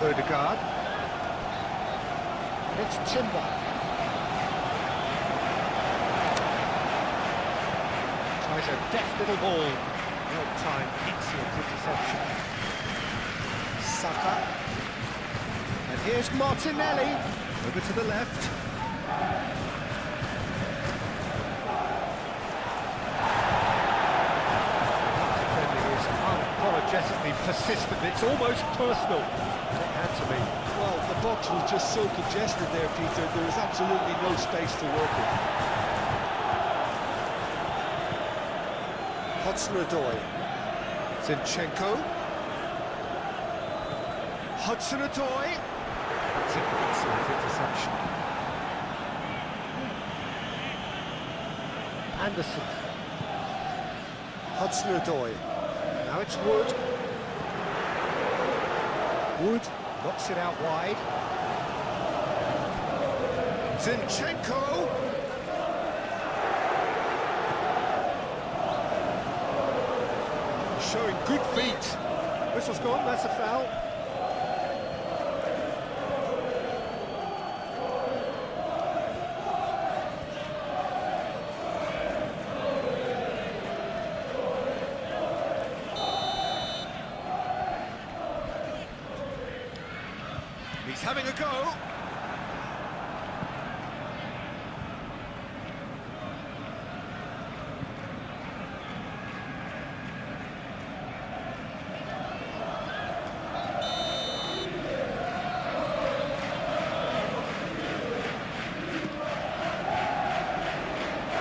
Odegaard. It's Timber. Tries a deft little ball. Well-timed, excellent interception. Saka. And here's Martinelli. Over to the left. Defending is unapologetically persistent. It's almost personal. It had to be. Well, the box was just so congested there, Peter. There was absolutely no space to work in. Hudson-Odoi. Zinchenko. Hudson-Odoi. That's an excellent interception. Anderson. Hudson-Odoi. Now it's Wood. Wood knocks it out wide. Zinchenko. Showing good feet. Whistle's gone, that's a foul. He's having a go.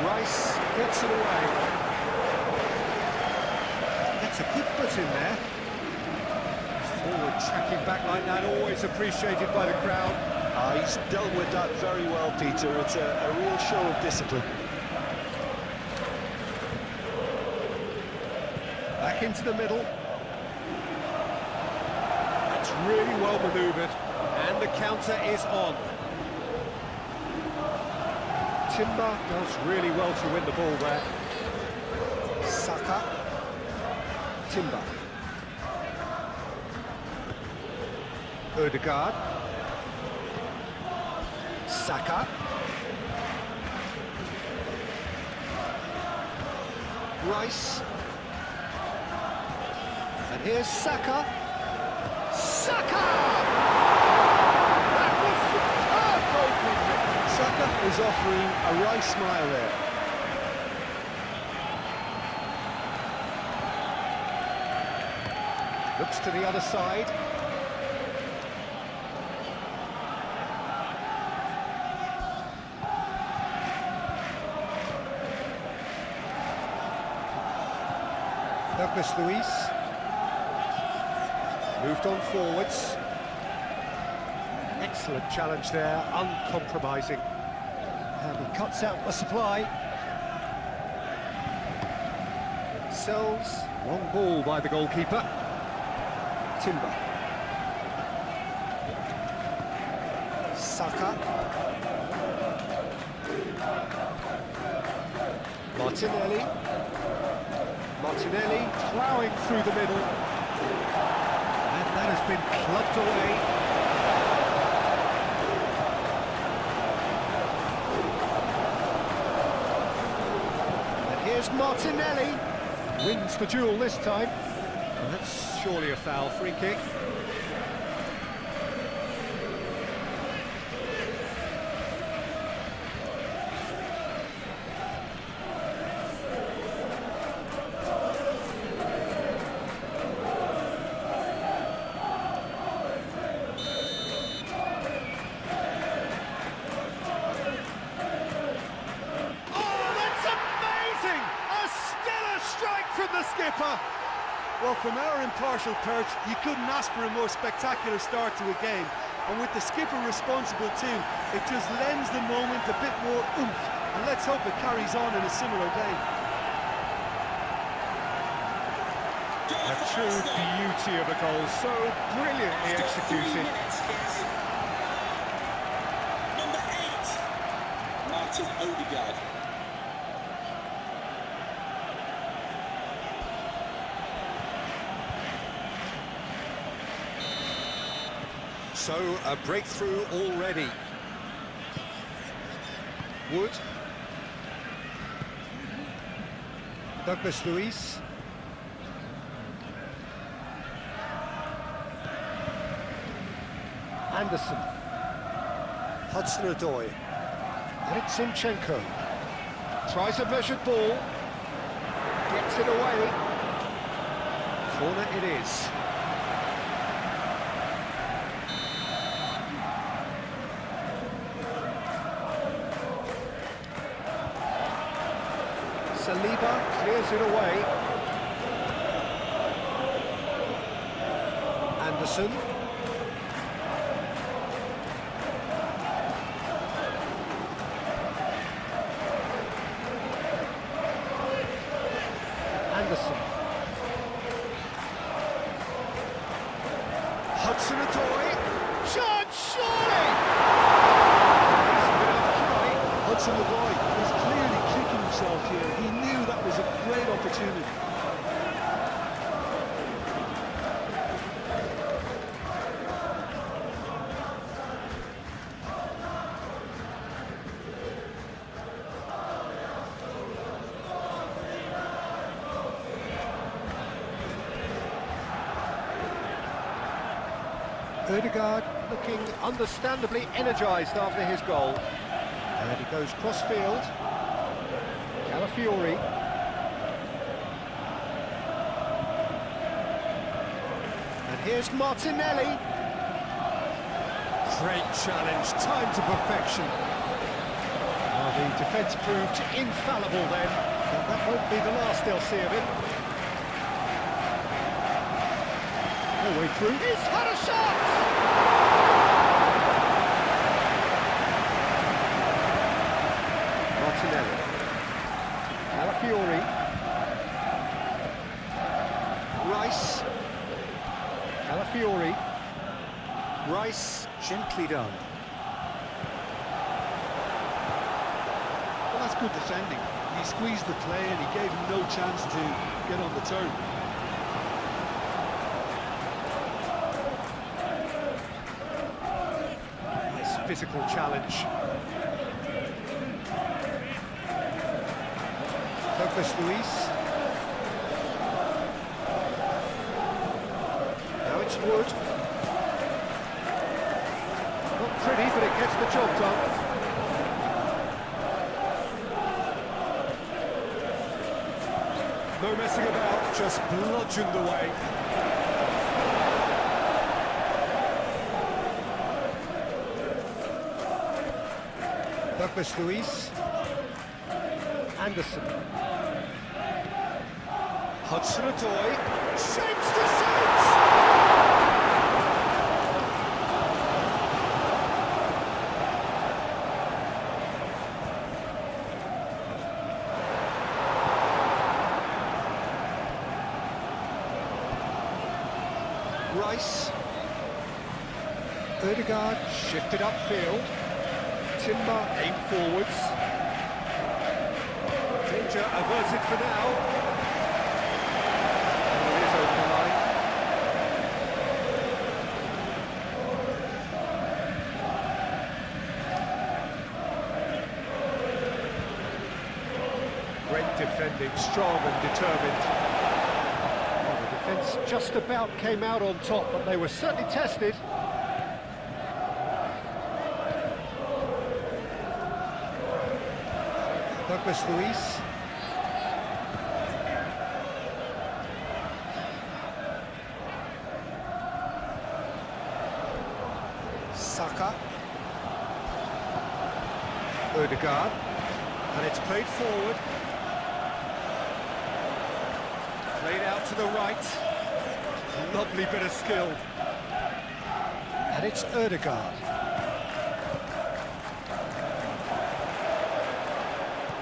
Rice gets it away. That's a good foot in there. Forward tracking back like that, always appreciated by the crowd. He's dealt with that very well, Peter. It's a real show of discipline. Back into the middle. That's really well manoeuvred. And the counter is on. Timber does really well to win the ball there. Saka. Timber. Odegaard. Saka. Rice. And here's Saka. Saka! That was superb goalkeeping. Saka is offering a Rice smile there. Looks to the other side. Douglas Luiz. Moved on forwards. Excellent challenge there, uncompromising. And he cuts out the supply. Sells. Long ball by the goalkeeper. Timber. Saka. Martinelli. Martinelli ploughing through the middle. And that has been clubbed away. And here's Martinelli. Wins the duel this time. And that's surely a foul, free kick. From the skipper. Well, from our impartial perch, you couldn't ask for a more spectacular start to a game. And with the skipper responsible too, it just lends the moment a bit more oomph. And let's hope it carries on in a similar vein. A true beauty of a goal, so brilliantly executed. Number 8, Martin Odegaard. So, a breakthrough already. Wood. Douglas Luiz. Anderson. Hudson-Odoi. Zinchenko. Tries a measured ball. Gets it away. Corner it is. Saliba clears it away. Anderson. Anderson. Hudson-Odoi. Shot, surely! Hudson-Odoi is clearly kicking himself here. He knew that was a great opportunity. Odegaard looking understandably energised after his goal. And he goes cross-field. Calafiori. And here's Martinelli. Great challenge, time to perfection. Well, the defence proved infallible then, and that won't be the last they'll see of him. No way through. He's had a shot! Martinelli. Calafiori. Rice. Calafiori. Rice, gently done. Well, that's good defending. He squeezed the play and he gave him no chance to get on the turn. Nice physical challenge. Douglas Luiz. Now it's Wood. Not pretty, but it gets the job done. No messing about, just bludgeoned away. Douglas Luiz. Anderson. Hudson-Odoi. Shapes to shoot! Rice. Odegaard shifted upfield. Timber aimed forwards. Danger averted for now. And it is over the line. Great defending, strong and determined. The defence just about came out on top, but they were certainly tested. Douglas Luiz. Saka. Odegaard. And it's played forward. Played out to the right. Lovely bit of skill. And it's Odegaard.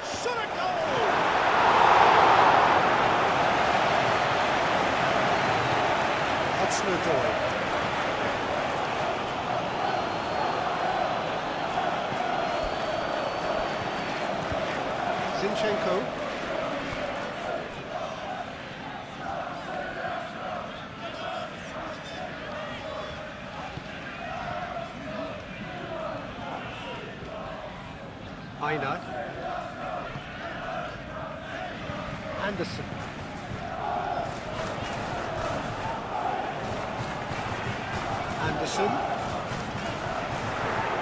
Shot a goal! Hudson-Odoi. Zinchenko. Aina. Anderson. Anderson.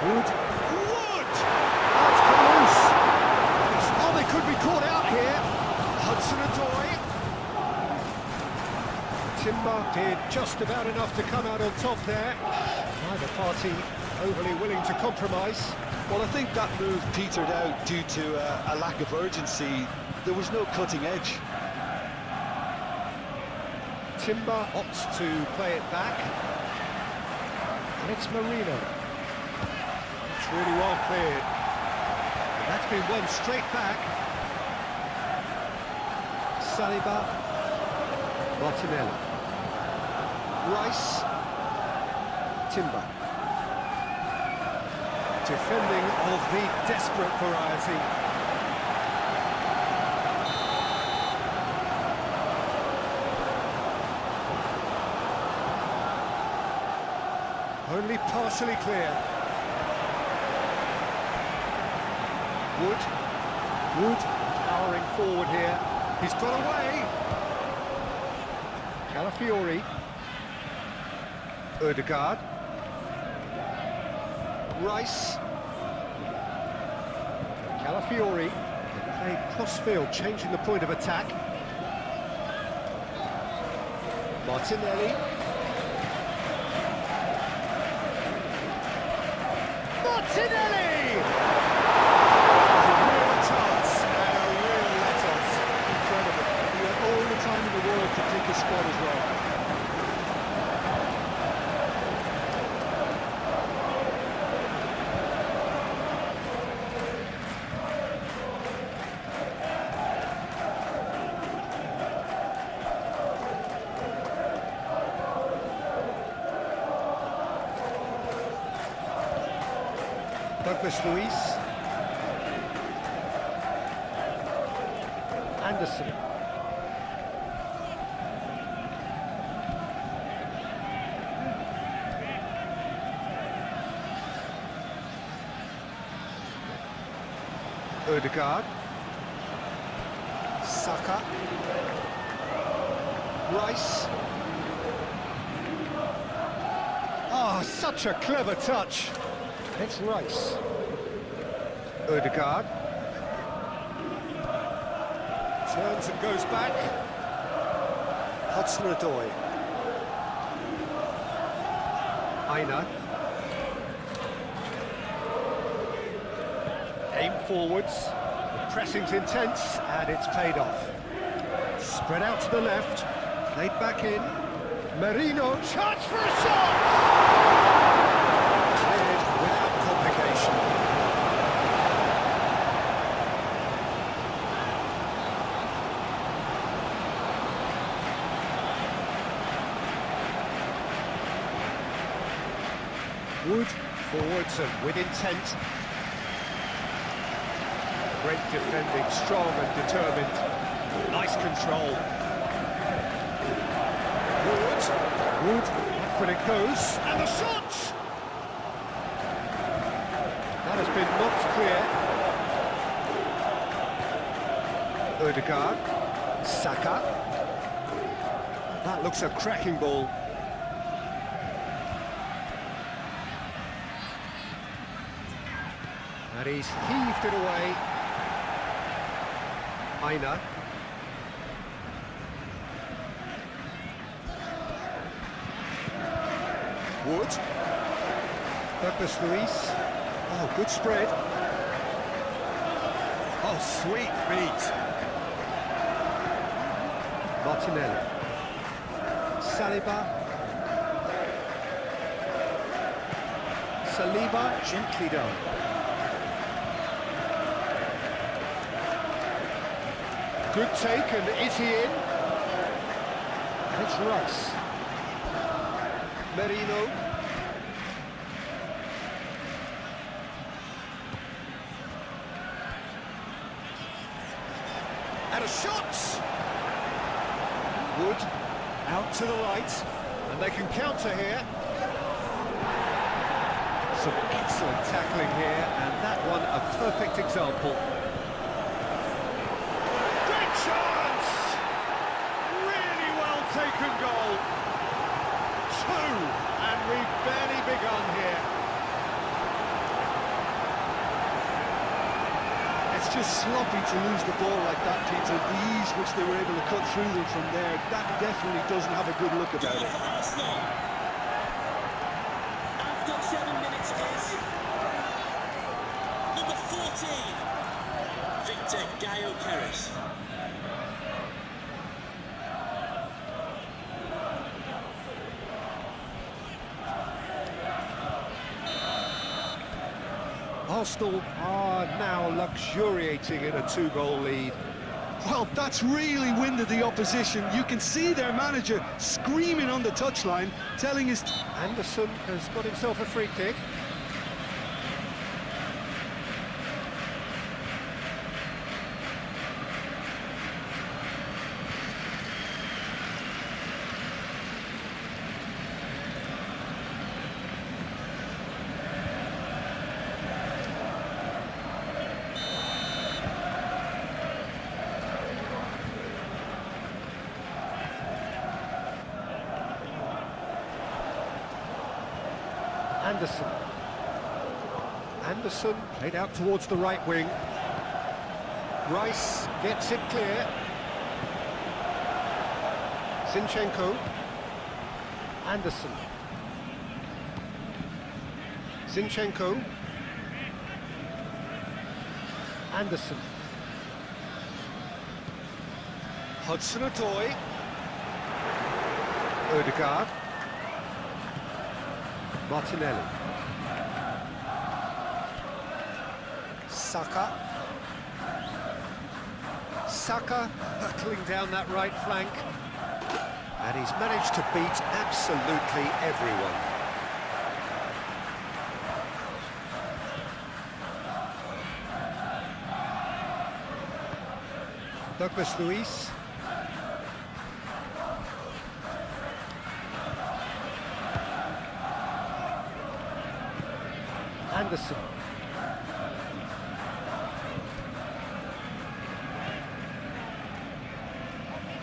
Wood. Wood! That's come loose. Oh, they could be caught out here. Hudson-Odoi. Timber did just about enough to come out on top there. Neither party overly willing to compromise. Well, I think that move petered out due to a lack of urgency. There was no cutting edge. Timber opts to play it back. And it's Marino. It's really well cleared. That's been won straight back. Saliba. Martinelli. Rice. Timber. Defending of the desperate variety. Only partially clear. Wood. Wood powering forward here. He's got away. Calafiori. Ødegaard. Rice. Calafiori. Played cross-field, changing the point of attack. Martinelli. Martinelli! A real chance and a real let-off. Incredible. He had all the time in the world to pick his spot as well. Douglas Luiz. Anderson. Ødegaard. Saka. Rice. Oh, such a clever touch. It's Rice. Ødegaard. Turns and goes back. Hudson-Odoi. Aina. Aim forwards. The pressing's intense and it's paid off. Spread out to the left. Played back in. Marino. Chance for a shot! Cleared without complication. Wood forwards and with intent. Great defending, strong and determined. Nice control. Wood, back when it goes, and the shot! That has been knocked clear. Ødegaard, Saka. That looks a cracking ball. And he's heaved it away. Aina. Wood. Douglas Luiz. Oh, good spread. Oh, sweet feet. Martinelli. Saliba, gently done. Good take, and is he in? And it's Rice. Marino. And a shot! Wood out to the right, and they can counter here. Some excellent tackling here, and that one a perfect example. Great chance! Really well taken goal. 2, and we've barely begun here. It's just sloppy to lose the ball like that, Peter. The ease which they were able to cut through them from there, that definitely doesn't have a good look about Goal it. for Arsenal. After 7 minutes is number 14, Victor Gaio Keres. Arsenal are now luxuriating in a 2-goal lead. Well, that's really winded the opposition. You can see their manager screaming on the touchline, telling his... Anderson has got himself a free kick. Anderson played out towards the right wing. Rice gets it clear. Zinchenko. Anderson. Zinchenko. Anderson. Hudson-Odoi. Odegaard. Martinelli. Saka. Saka hurtling down that right flank. And he's managed to beat absolutely everyone. Douglas Luiz. Anderson.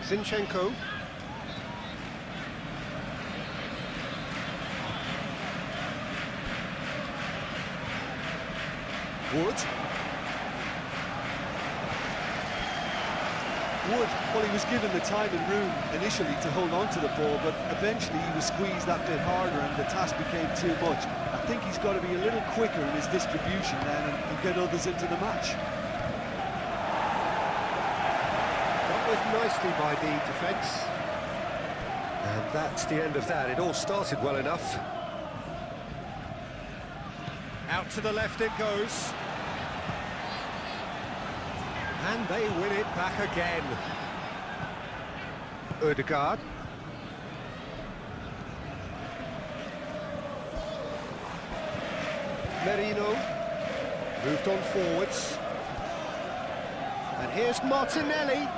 Zinchenko. Wood. Well, he was given the time and room initially to hold on to the ball, but eventually he was squeezed that bit harder and the task became too much. I think he's got to be a little quicker in his distribution then and get others into the match. Dealt with nicely by the defence. And that's the end of that. It all started well enough. Out to the left it goes. And they win it back again. Odegaard. Merino. Moved on forwards. And here's Martinelli.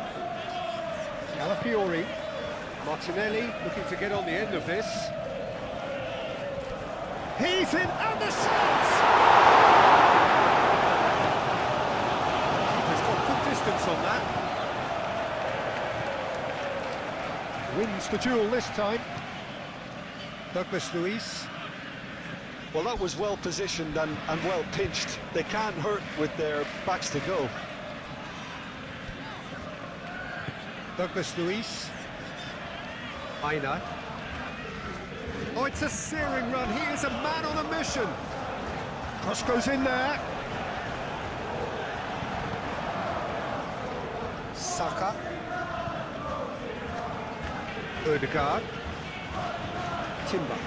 Calafiori. Martinelli looking to get on the end of this. He's in, and the shot! On that. Wins the duel this time. Douglas Luiz. Well, that was well positioned and well pinched. They can't hurt with their backs to go. Douglas Luiz. Aina. Oh, it's a searing run. He is a man on a mission. Cross goes in there. Saka. Odegaard. Timber.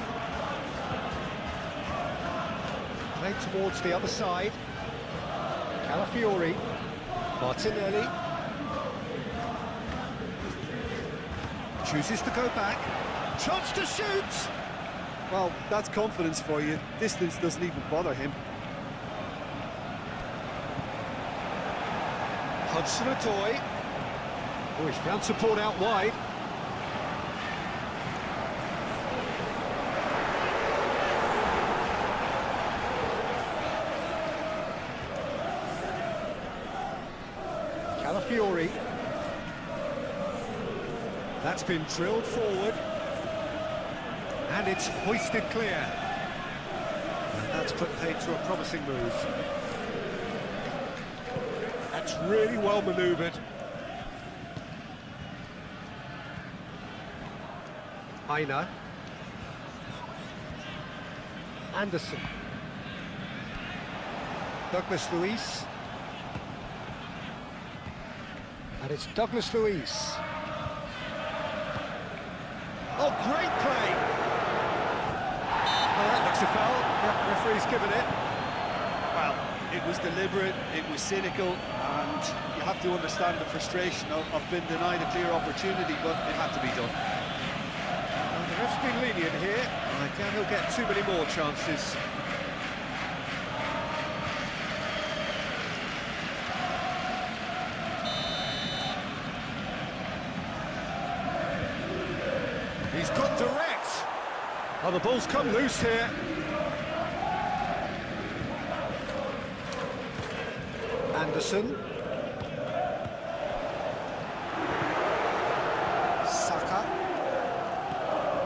Played towards the other side. Calafiori. Martinelli. Chooses to go back. Chance to shoot! Well, that's confidence for you. Distance doesn't even bother him. Hudson-Odoi. Oh, he's found support out wide. Alafiori. That's been drilled forward. And it's hoisted clear. And that's put paid to a promising move. That's really well manoeuvred. Aina. Anderson. Douglas Luiz. And it's Douglas Luiz. Oh, great play! Well, that looks a foul. Yep, referee's given it. Well, it was deliberate, it was cynical, and you have to understand the frustration of being denied a clear opportunity, but it had to be done. Well, the ref's been lenient here. I doubt he'll get too many more chances. He's got direct. Oh, the ball's come loose here. Anderson.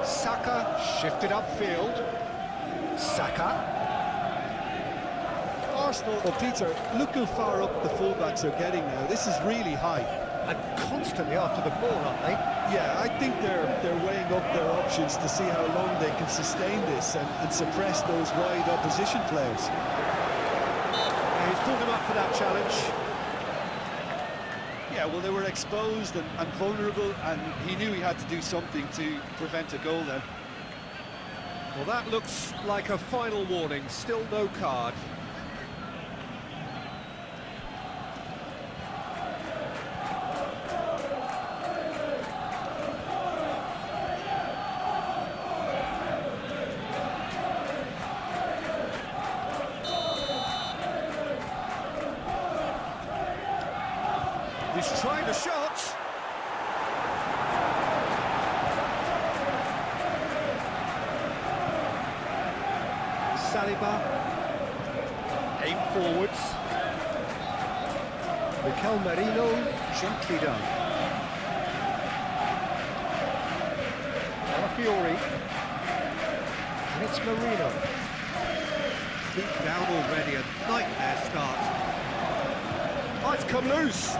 Saka shifted upfield. Saka. Arsenal, well, Peter, look how far up the fullbacks are getting now. This is really high. And constantly after the ball, aren't they? Yeah, I think they're weighing up their options to see how long they can sustain this and suppress those wide opposition players. Yeah, he's pulled him up for that challenge. Yeah, well, they were exposed and vulnerable, and he knew he had to do something to prevent a goal then. Well, that looks like a final warning. Still no card. He's trying the shot. Saliba. Aim forwards. Mikel Merino, gently done. Alafiori. And it's Merino. Deep down already, a nightmare start. Oh, it's come loose.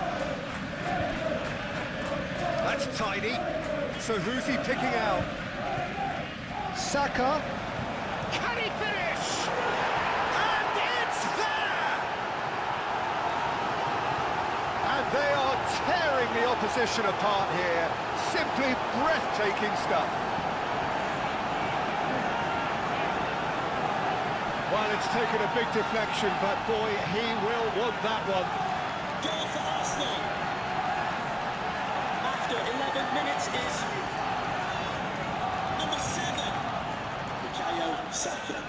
That's tidy. So who's he picking out? Saka. Can he finish? And it's there! And they are tearing the opposition apart here. Simply breathtaking stuff. Well, it's taken a big deflection, but boy, he will want that one. Goal for Arsenal. After 11 minutes is number 7, Bukayo Saka.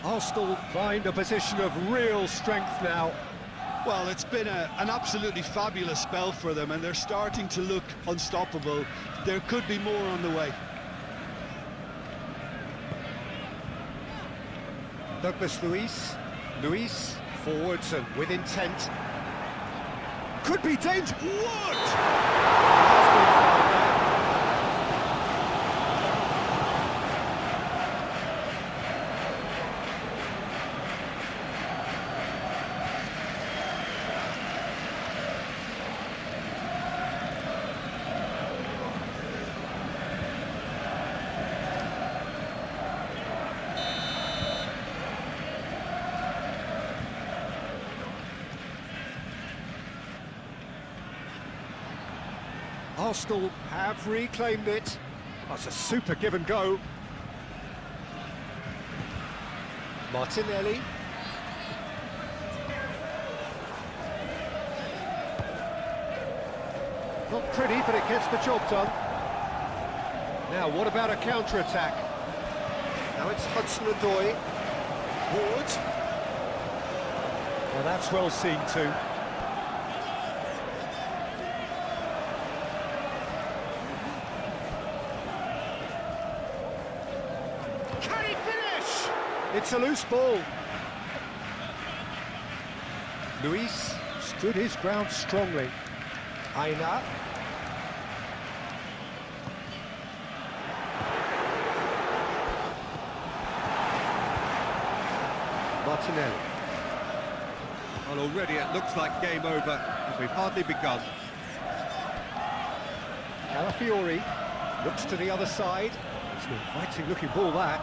Arsenal find a position of real strength now. Well, it's been an absolutely fabulous spell for them, and they're starting to look unstoppable. There could be more on the way. Douglas Luiz. Luiz, forwards and with intent. Could be danger. What? Has been fouled there. Arsenal have reclaimed it. That's a super give and go. Martinelli. Not pretty, but it gets the job done. Now, what about a counter-attack? Now it's Hudson-Odoi. Ward. Well, that's well seen too. It's a loose ball. Luis stood his ground strongly. Aina. Martinelli. Well, already it looks like game over, and we've hardly begun. Calafiori looks to the other side. It's an inviting looking ball, that.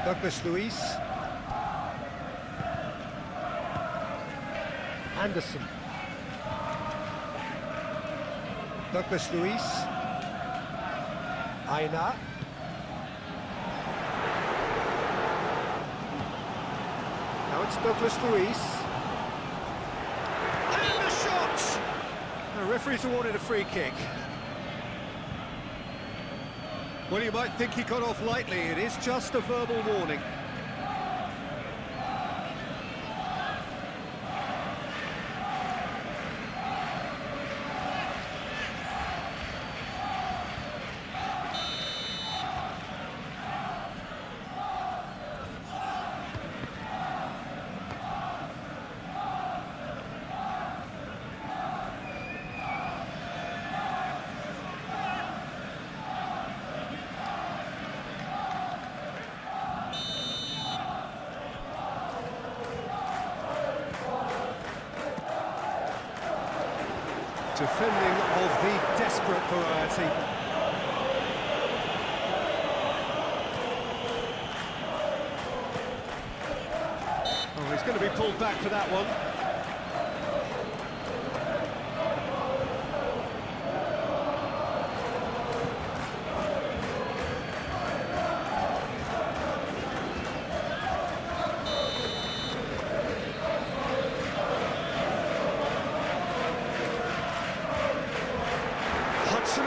Douglas Luiz. Anderson. Douglas Luiz. Aina. Now it's Douglas Luiz. And a shot! The referee's awarded a free kick. Well, you might think he got off lightly. It is just a verbal warning. Defending of the desperate variety. Oh, he's going to be pulled back for that one.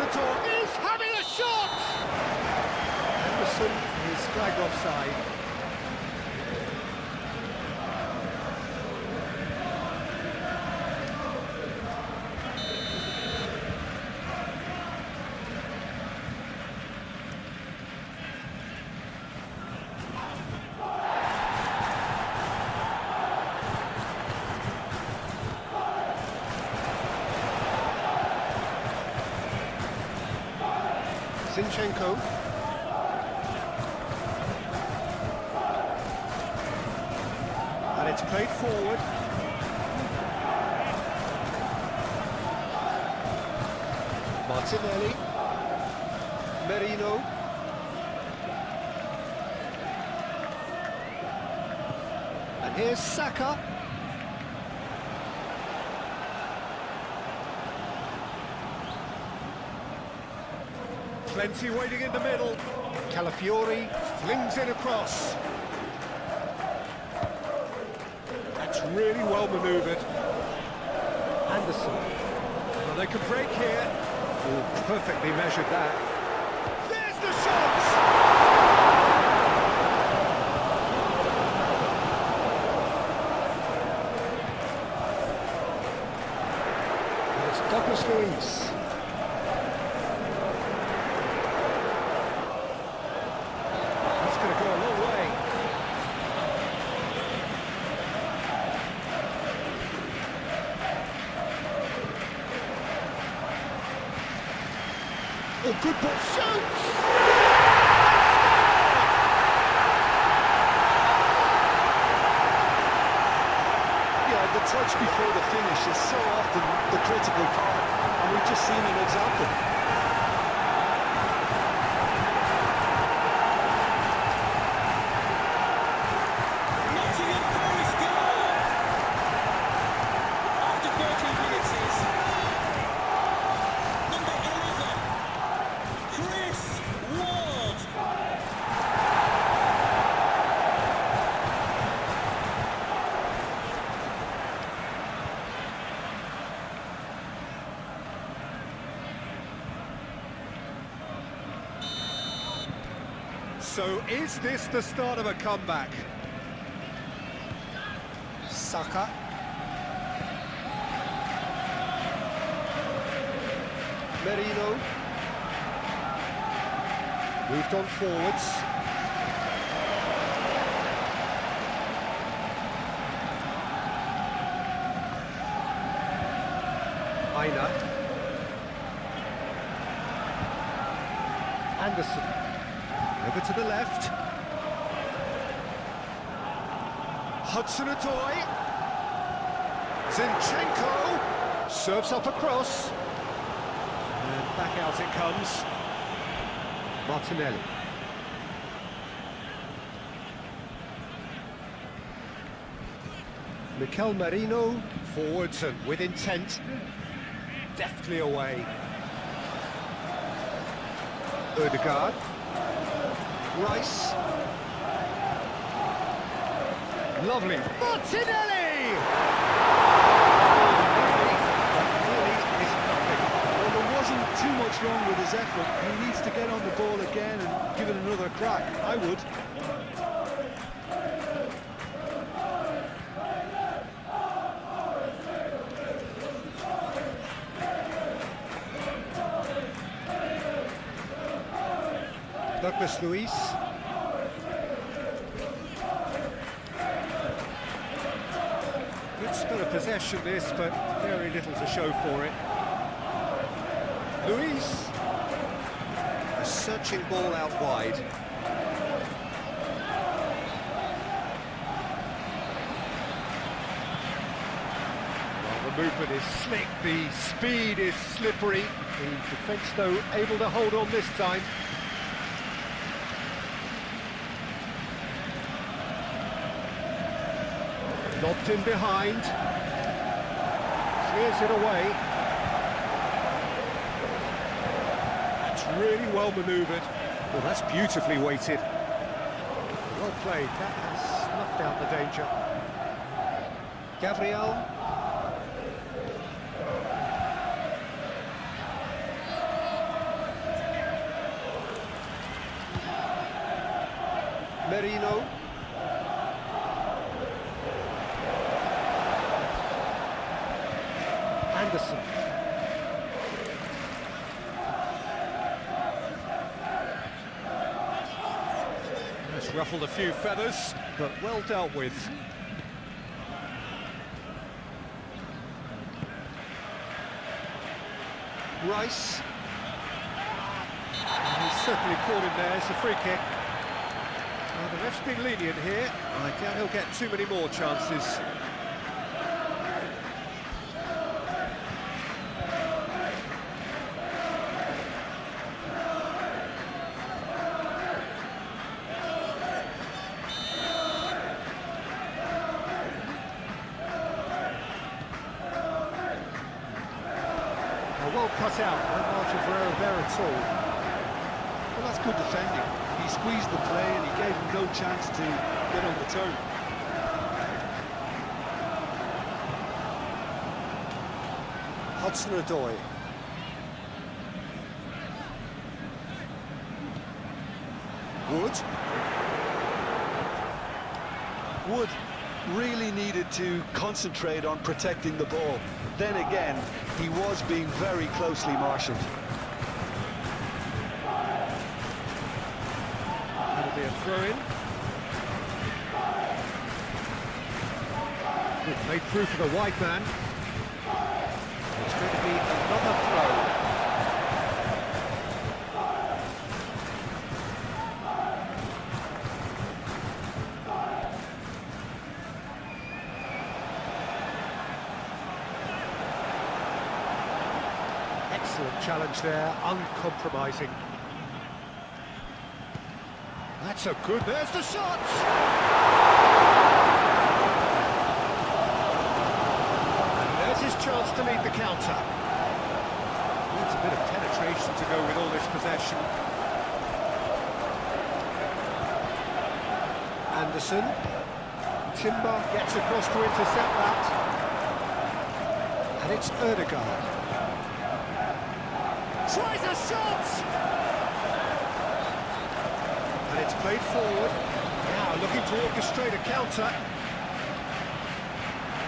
Is having a shot! Anderson is flagged offside. Zinchenko. And it's played forward. Martinelli. Merino. And here's Saka. Plenty waiting in the middle. Calafiori flings it across. That's really well manoeuvred. Anderson. Well, they can break here. Oh, perfectly measured that. There's the shot! And it's Douglas Luiz. Oh, good ball, shoots! Yeah, the touch before the finish is so often the critical part, and we've just seen an example. Nottingham Forest goal! After 13 minutes is number 11, Chris Ward. So is this the start of a comeback? Saka. Merino. Moved on forwards. Aina. Anderson. Over to the left. Hudson-Odoi. Zinchenko. Serves up across. And back out it comes. Martinelli. Mikel Merino, forwards and with intent. Deftly away. Ødegaard. Rice. Lovely. Martinelli! Well, there wasn't too much wrong with his effort. He needs to get on the ball again and give it another crack. I would. Douglas Luiz. Good spell of possession this, but very little to show for it. Luiz. A searching ball out wide. Well, the movement is slick, the speed is slippery. The defence, though, able to hold on this time. Lobbed in behind, clears it away. That's really well manoeuvred. Well, that's beautifully weighted. Well played, that has snuffed out the danger. Gabriel. Merino. Anderson. That's ruffled a few feathers, but well dealt with. Rice. He's certainly caught him there, it's a free kick. Well, the ref's been lenient here. I doubt he'll get too many more chances. Well cut out, no margin for error there at all. Well, that's good defending. He squeezed the play and he gave him no chance to get on the turn. Hudson-Odoi. Wood really needed to concentrate on protecting the ball. Then again, he was being very closely marshalled. That'll be a throw-in. Made through for the wide man. It's going to be another throw. Excellent challenge there, uncompromising. That's a good, there's the shot! And there's his chance to lead the counter. Needs a bit of penetration to go with all this possession. Anderson. Timber gets across to intercept that. And it's Ødegaard. Tries a shot! And it's played forward. Now looking to orchestrate a counter.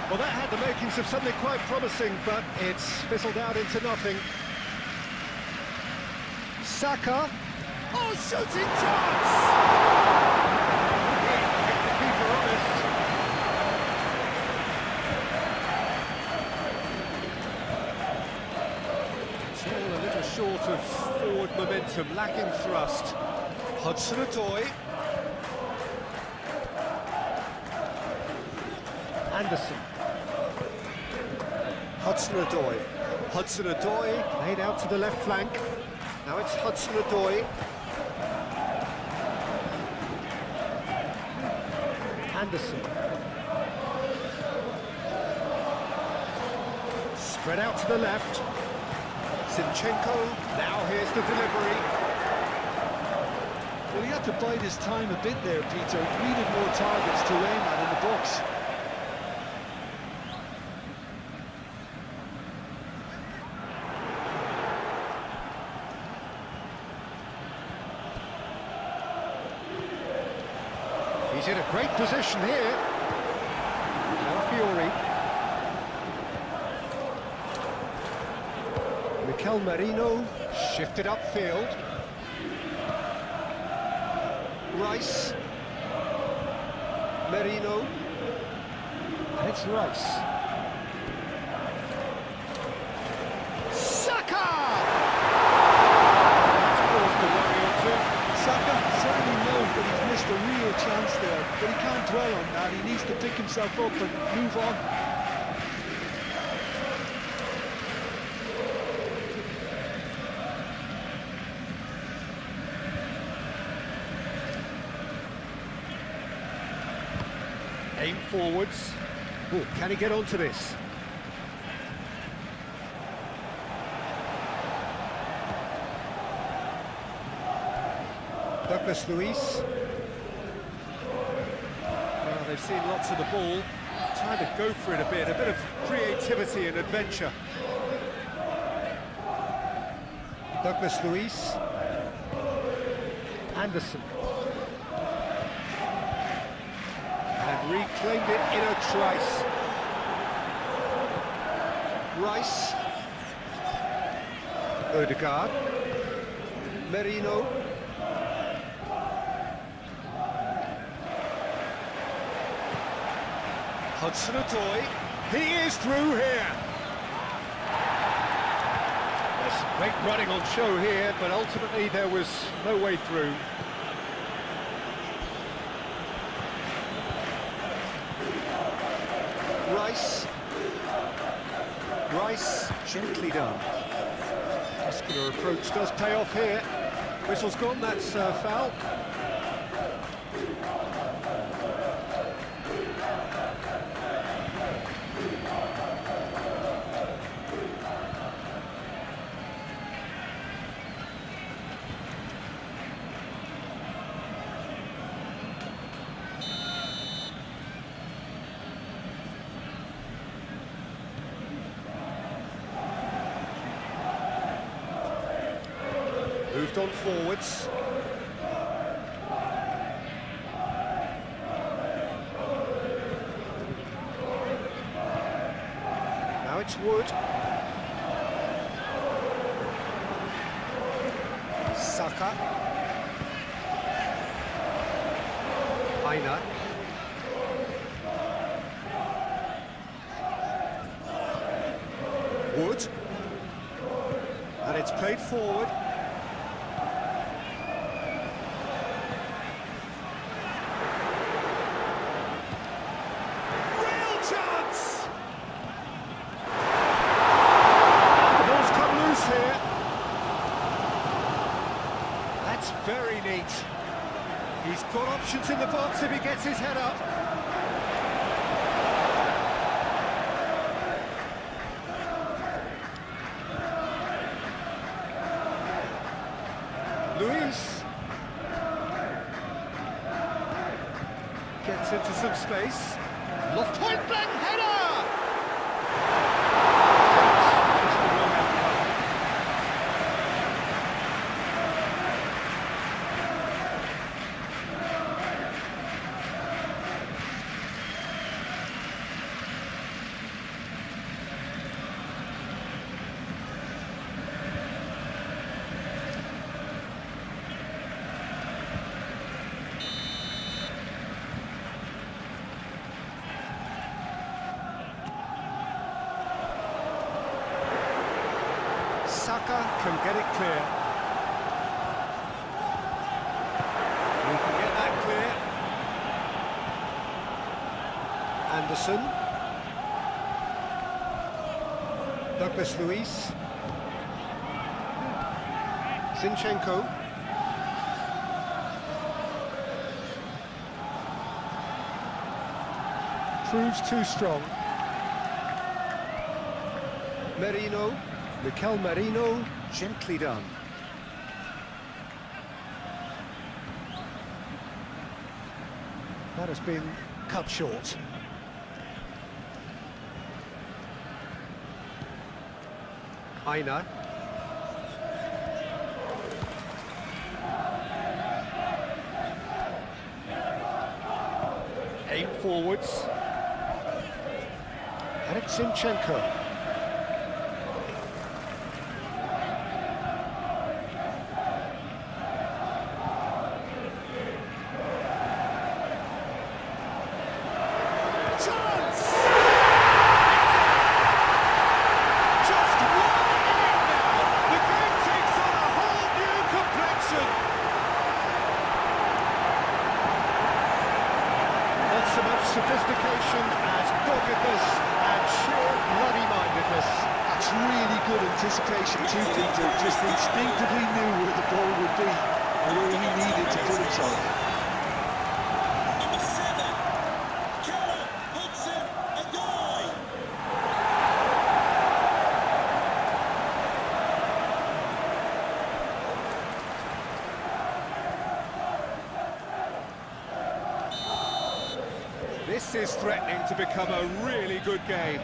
Well, that had the makings of something quite promising, but it's fizzled out into nothing. Saka. Oh, shooting chance! Kept the keeper honest. It's all a little short of forward momentum, lacking thrust. Hudson-Odoi. Anderson. Hudson-Odoi. Hudson-Odoi laid out to the left flank. Now it's Hudson-Odoi. Anderson. Spread out to the left. Zinchenko. Now here's the delivery. Well, he had to bide his time a bit there, Peter. He needed more targets to aim at in the box. He's in a great position here. Now Fiori. Mikel Merino shifted upfield. Rice. Merino. And it's Rice. Saka! That's caused a worry or two. Saka certainly knows that he's missed a real chance there, but he can't dwell on that. He needs to pick himself up and move on. Aim forwards. Oh, can he get onto this? Douglas Luiz. Well, they've seen lots of the ball. Time to go for it a bit of creativity and adventure. Douglas Luiz. Anderson. And reclaimed it in a trice. Rice. Odegaard. Merino. Hudson-Odoi. He is through here. There's some great running on show here, but ultimately there was no way through. Rice. Rice, gently done. Muscular approach does pay off here. Whistle's gone, that's foul. Moved on forwards. Now it's Wood. Saka. Aina. Wood. And it's played forward. Very neat. He's got options in the box if he gets his head up. Luis gets into some space. Loft point blank header! clear. We can get that clear. Anderson. Douglas Luiz. Zinchenko. Proves too strong. Merino. Mikel Merino. Gently done. That has been cut short. Aina. Aim forwards. And it's Zinchenko. Chance! Just one in now. The game takes on a whole new complexion. Not so much sophistication as doggedness and sheer bloody-mindedness. That's really good anticipation too, Peter. Just instinctively knew where the ball would be and where he needed to put himself. Number 7, Callum Hudson-Odoi. This is threatening to become a really good game.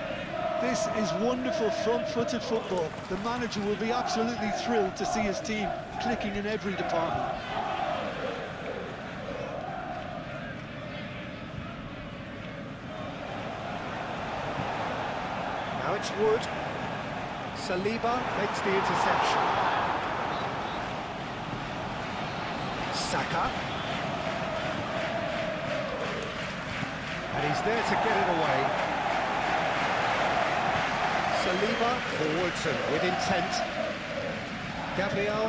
This is wonderful front-footed football. The manager will be absolutely thrilled to see his team clicking in every department. Now it's Wood. Saliba makes the interception. Saka. And he's there to get it away. Saliba forwards and with intent. Gabriel.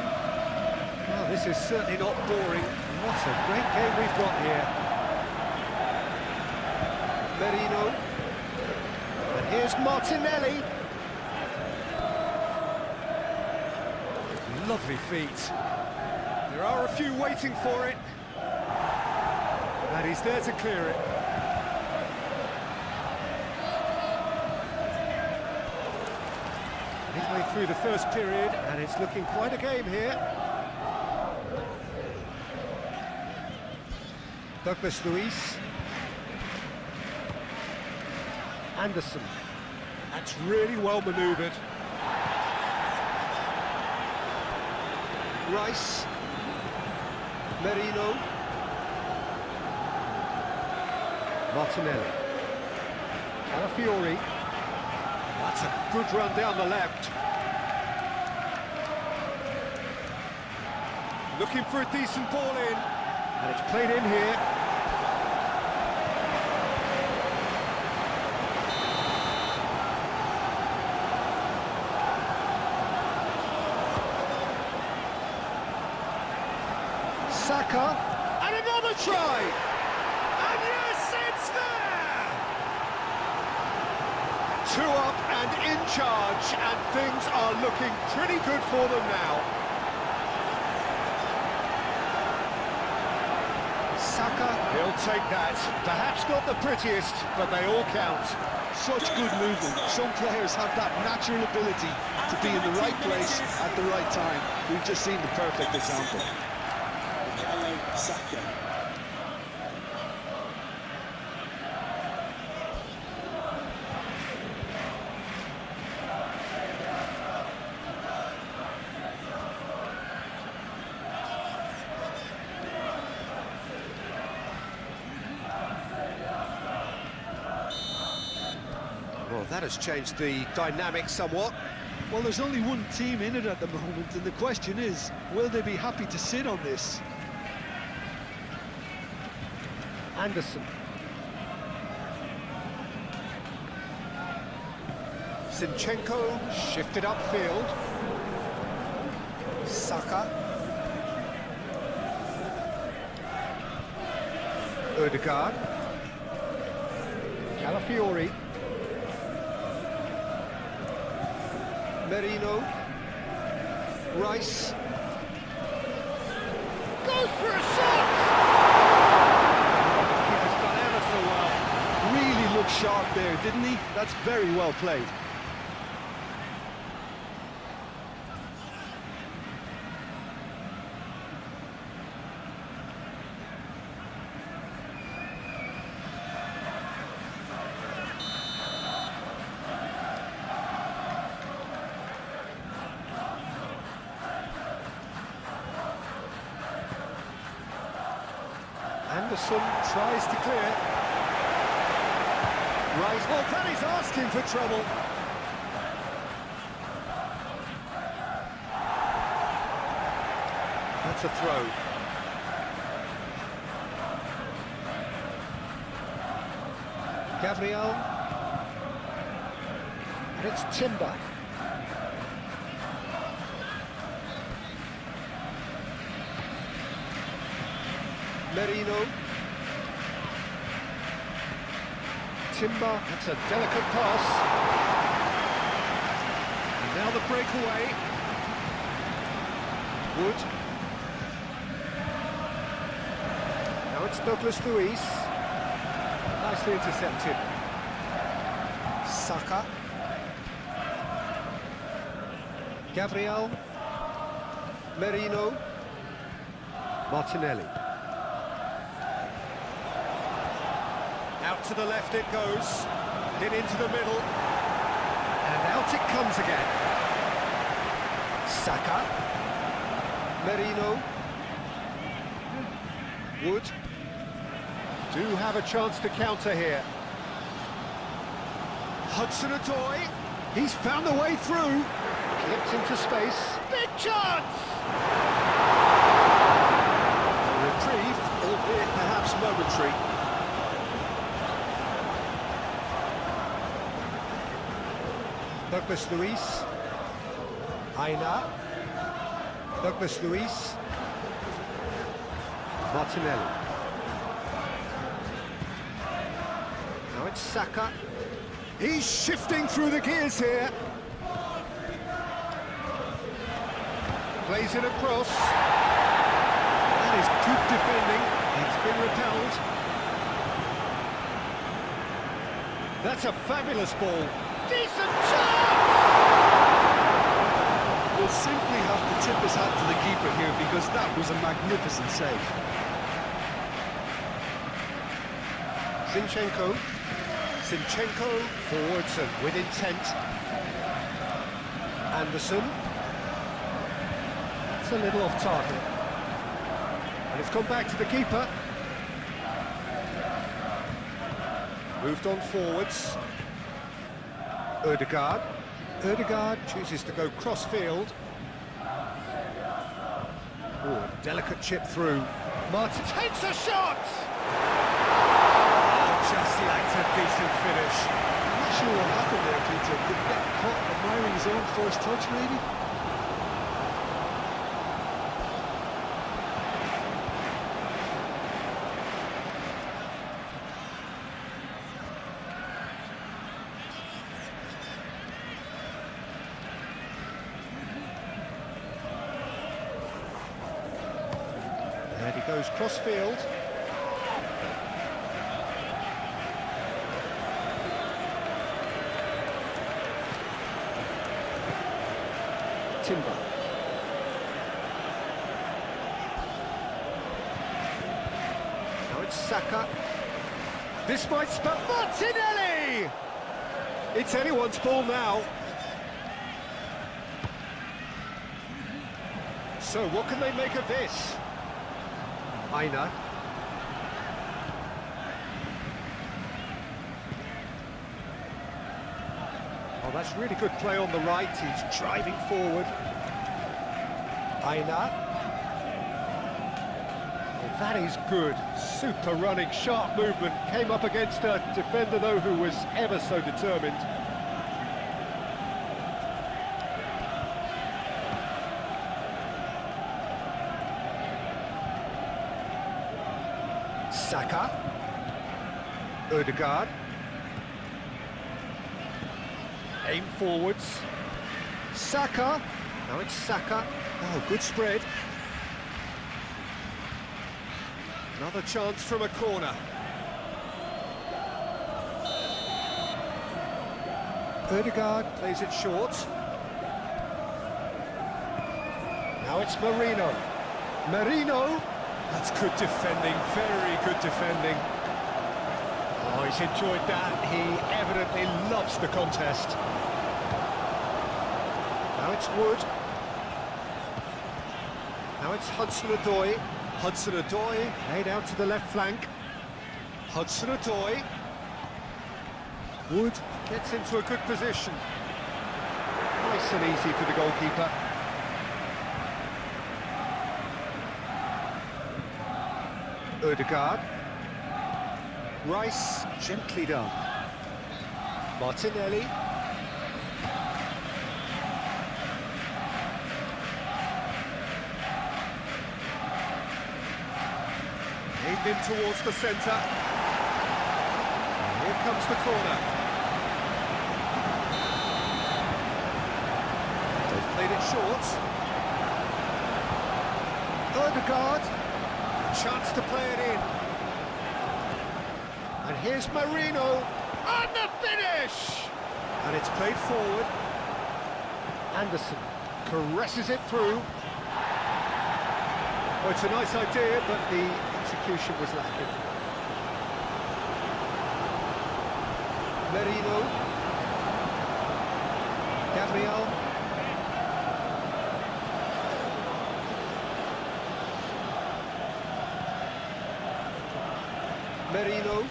Oh, this is certainly not boring. What a great game we've got here. Merino. And here's Martinelli. Lovely feet. There are a few waiting for it. And he's there to clear it. Midway through the first period, and it's looking quite a game here. Douglas Luiz. Anderson. That's really well manoeuvred. Rice. Merino. Martinelli. Calafiori. That's a good run down the left. Looking for a decent ball in. And it's played in here. Saka. And another try. And yes, it's there! 2 up and in charge, and things are looking pretty good for them now. Saka, he'll take that. Perhaps not the prettiest, but they all count. Such good movement. Some players have that natural ability to be in the right place at the right time. We've just seen the perfect example. Saka. Well, that has changed the dynamic somewhat. Well, there's only one team in it at the moment, and the question is, will they be happy to sit on this? Anderson. Zinchenko shifted upfield. Saka. Odegaard. Calafiori. Merino. Rice. Goes for a shot! Keeper's done ever so well. Really looked sharp there, didn't he? That's very well played. Anderson tries to clear. Right, well, that is asking for trouble. That's a throw. Gabriel. And it's Timber. Merino. Timber, that's a delicate pass. And now the breakaway. Wood. Now it's Douglas Luiz. Nicely intercepted. Saka. Gabriel. Merino. Martinelli. Out to the left it goes, hit into the middle, and out it comes again. Saka, Merino, Wood, do have a chance to counter here. Hudson-Odoi, he's found a way through, clipped into space, big chance! Retrieved, albeit perhaps momentary. Douglas Luiz, Aina, Douglas Luiz, Martinelli. Now it's Saka. He's shifting through the gears here. Plays it across. That is good defending. It's been repelled. That's a fabulous ball. Decent chance! We'll simply have to tip his hat to the keeper here because that was a magnificent save. Zinchenko forwards and with intent. Anderson. That's a little off target. And it's gone back to the keeper. Moved on forwards. Odegaard. Odegaard chooses to go cross-field. Oh, delicate chip through. Martin takes a shot! Oh, just lacked a decent finish. I'm not sure what happened there, Peter. Did he get caught admiring his own first touch, maybe? And he goes cross-field. Timber. Now it's Saka. This might spell Martinelli! It's anyone's ball now. So what can they make of this? Aina. Oh, that's really good play on the right. He's driving forward. Aina. Oh, that is good. Super running, sharp movement. Came up against a defender, though, who was ever so determined. Saka. Ødegaard. Aim forwards. Saka. Now it's Saka. Oh, good spread. Another chance from a corner. Ødegaard plays it short. Now it's Marino. Marino! That's good defending, very good defending. Oh, he's enjoyed that. He evidently loves the contest. Now it's Wood. Now it's Hudson-Odoi. Hudson-Odoi laid out to the left flank. Hudson-Odoi. Wood gets into a good position. Nice and easy for the goalkeeper. Ødegaard. Rice, gently done. Martinelli. Aimed in towards the centre. Here comes the corner. They've played it short. Ødegaard. Chance to play it in. And here's Marino. And the finish! And it's played forward. Anderson caresses it through. Oh, it's a nice idea, but the execution was lacking. Merino. Gabriel. Merino.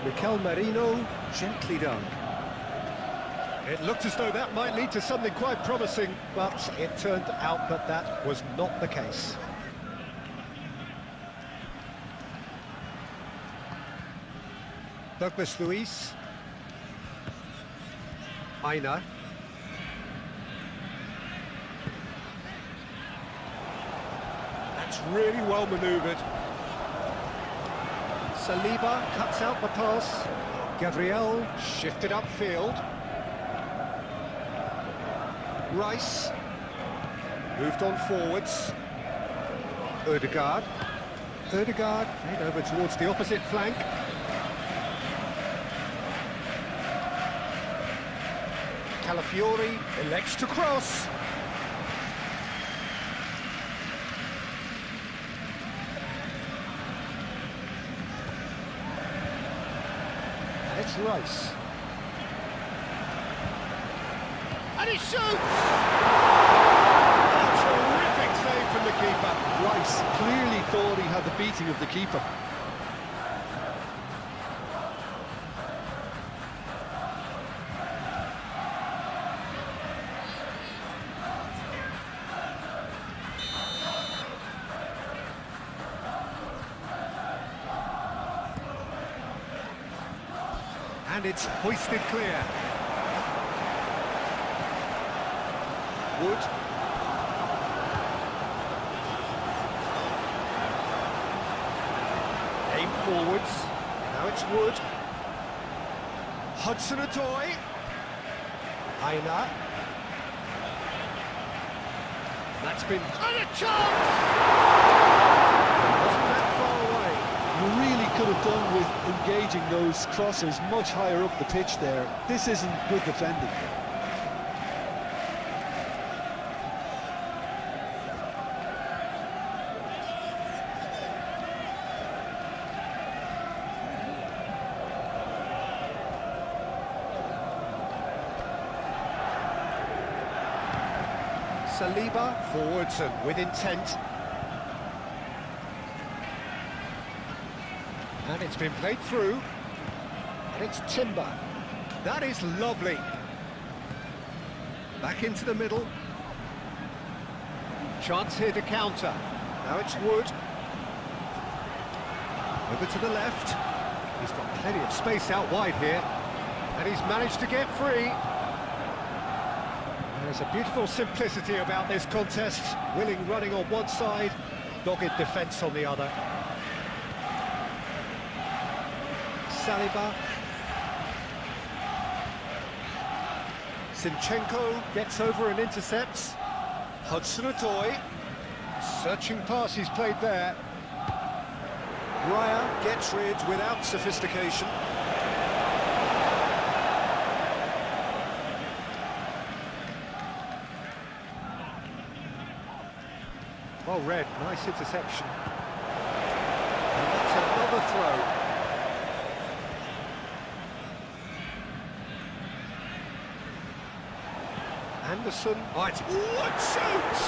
Mikel Merino, gently done. It looked as though that might lead to something quite promising, but it turned out that that was not the case. Douglas Luiz. Aina. That's really well manoeuvred. Saliba cuts out the pass. Gabriel shifted upfield. Rice moved on forwards. Ødegaard. Ødegaard played over towards the opposite flank. Calafiori elects to cross. It's Rice. And he shoots! A terrific save from the keeper. Rice clearly thought he had the beating of the keeper. And it's hoisted clear. Wood. Aim forwards. Now it's Wood. Hudson-Odoi. Aina. That's been... And a chance! Wasn't that far away. You really could have done with engaging those crosses much higher up the pitch there. This isn't good defending. Saliba forwards and with intent. And it's been played through. And it's Timber. That is lovely. Back into the middle. Chance here to counter. Now it's Wood. Over to the left. He's got plenty of space out wide here. And he's managed to get free. There's a beautiful simplicity about this contest. Willing running on one side, Dogged defence on the other. Saliba. Zinchenko gets over and intercepts. Hudson-Odoi. Searching pass he's played there. Raya gets rid without sophistication. Well read, nice interception. And that's another throw. Anderson, oh, it's what shoots!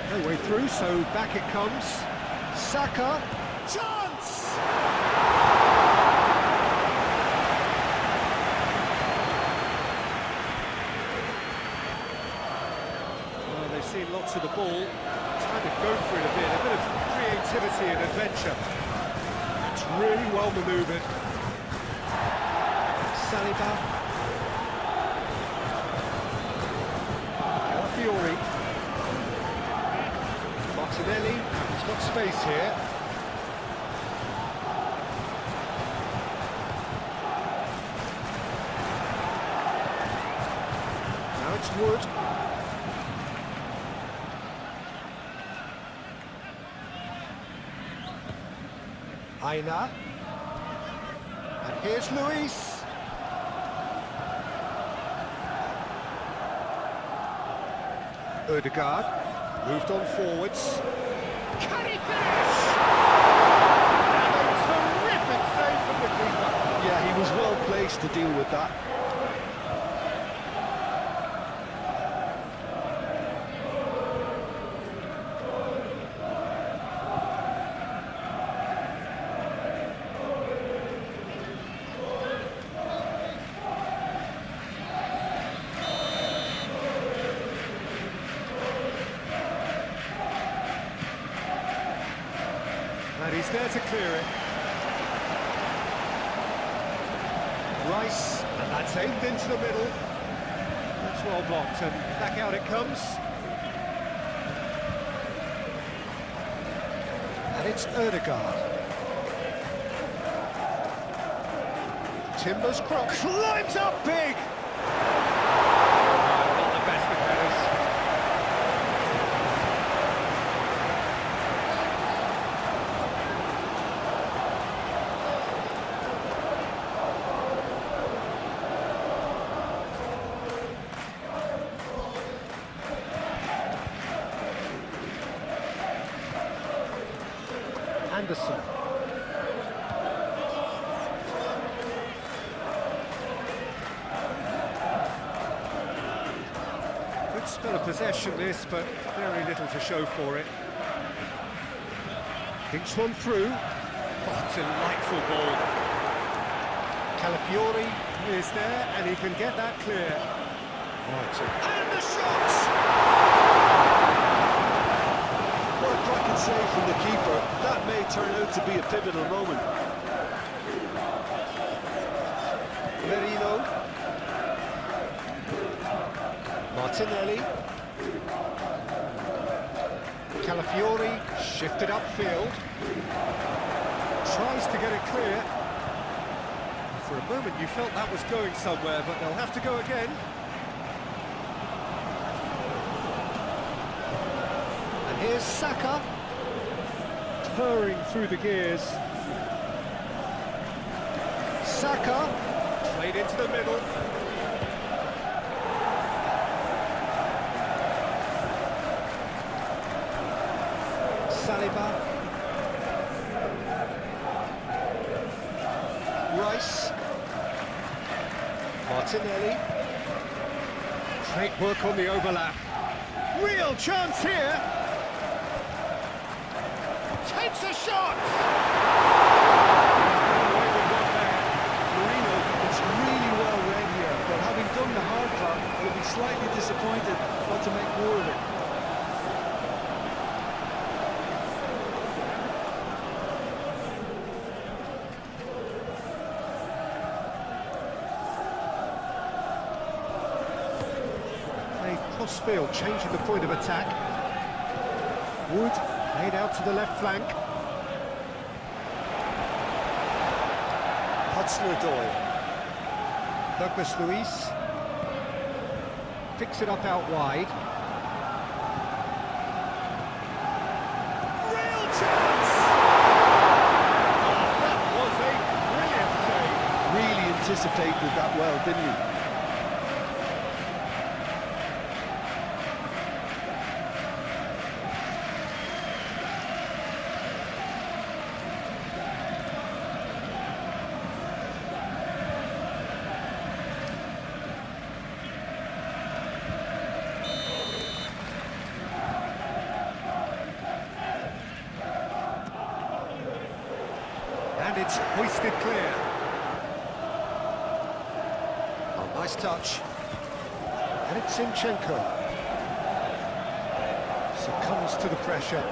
No way through, so back it comes. Saka, chance! Well, they've seen lots of the ball. Time to go for it a bit of creativity and adventure. It's really well manoeuvred. Saliba. Calafiori. Martinelli, he's got space here. Now it's Wood. Aina. And here's Luis. Ødegaard moved on forwards. Can he finish? And a terrific save from the keeper. Yeah, he was well placed to deal with that. And he's there to clear it. Rice, and that's aimed into the middle. That's well blocked, and back out it comes. And it's Ødegaard. Timbers cross. Climbs up big! Not the best of headers. Anderson. Good spell of possession this, but very little to show for it. Thinks one through. Oh, delightful ball. Calafiori is there, and he can get that clear. Right, and the shot! Cracking save from the keeper. That may turn out to be a pivotal moment. Merino. Martinelli. Calafiori shifted upfield. Tries to get it clear. For a moment you felt that was going somewhere, but they'll have to go again. Here's Saka, purring through the gears. Saka, played into the middle. Saliba. Rice. Martinelli. Great work on the overlap. Real chance here. Takes a shot. Marino is really well read here, but having done the hard part, he'll be slightly disappointed not to make more of it. Crossfield changing the point of attack. Wood laid out to the left flank. Hudson-Odoi. Douglas Luiz picks it up out wide. Real chance! Oh, that was a brilliant save. Really anticipated that well, didn't he? And it's hoisted clear. Oh, nice touch. And it's Zinchenko. Succumbs to the pressure.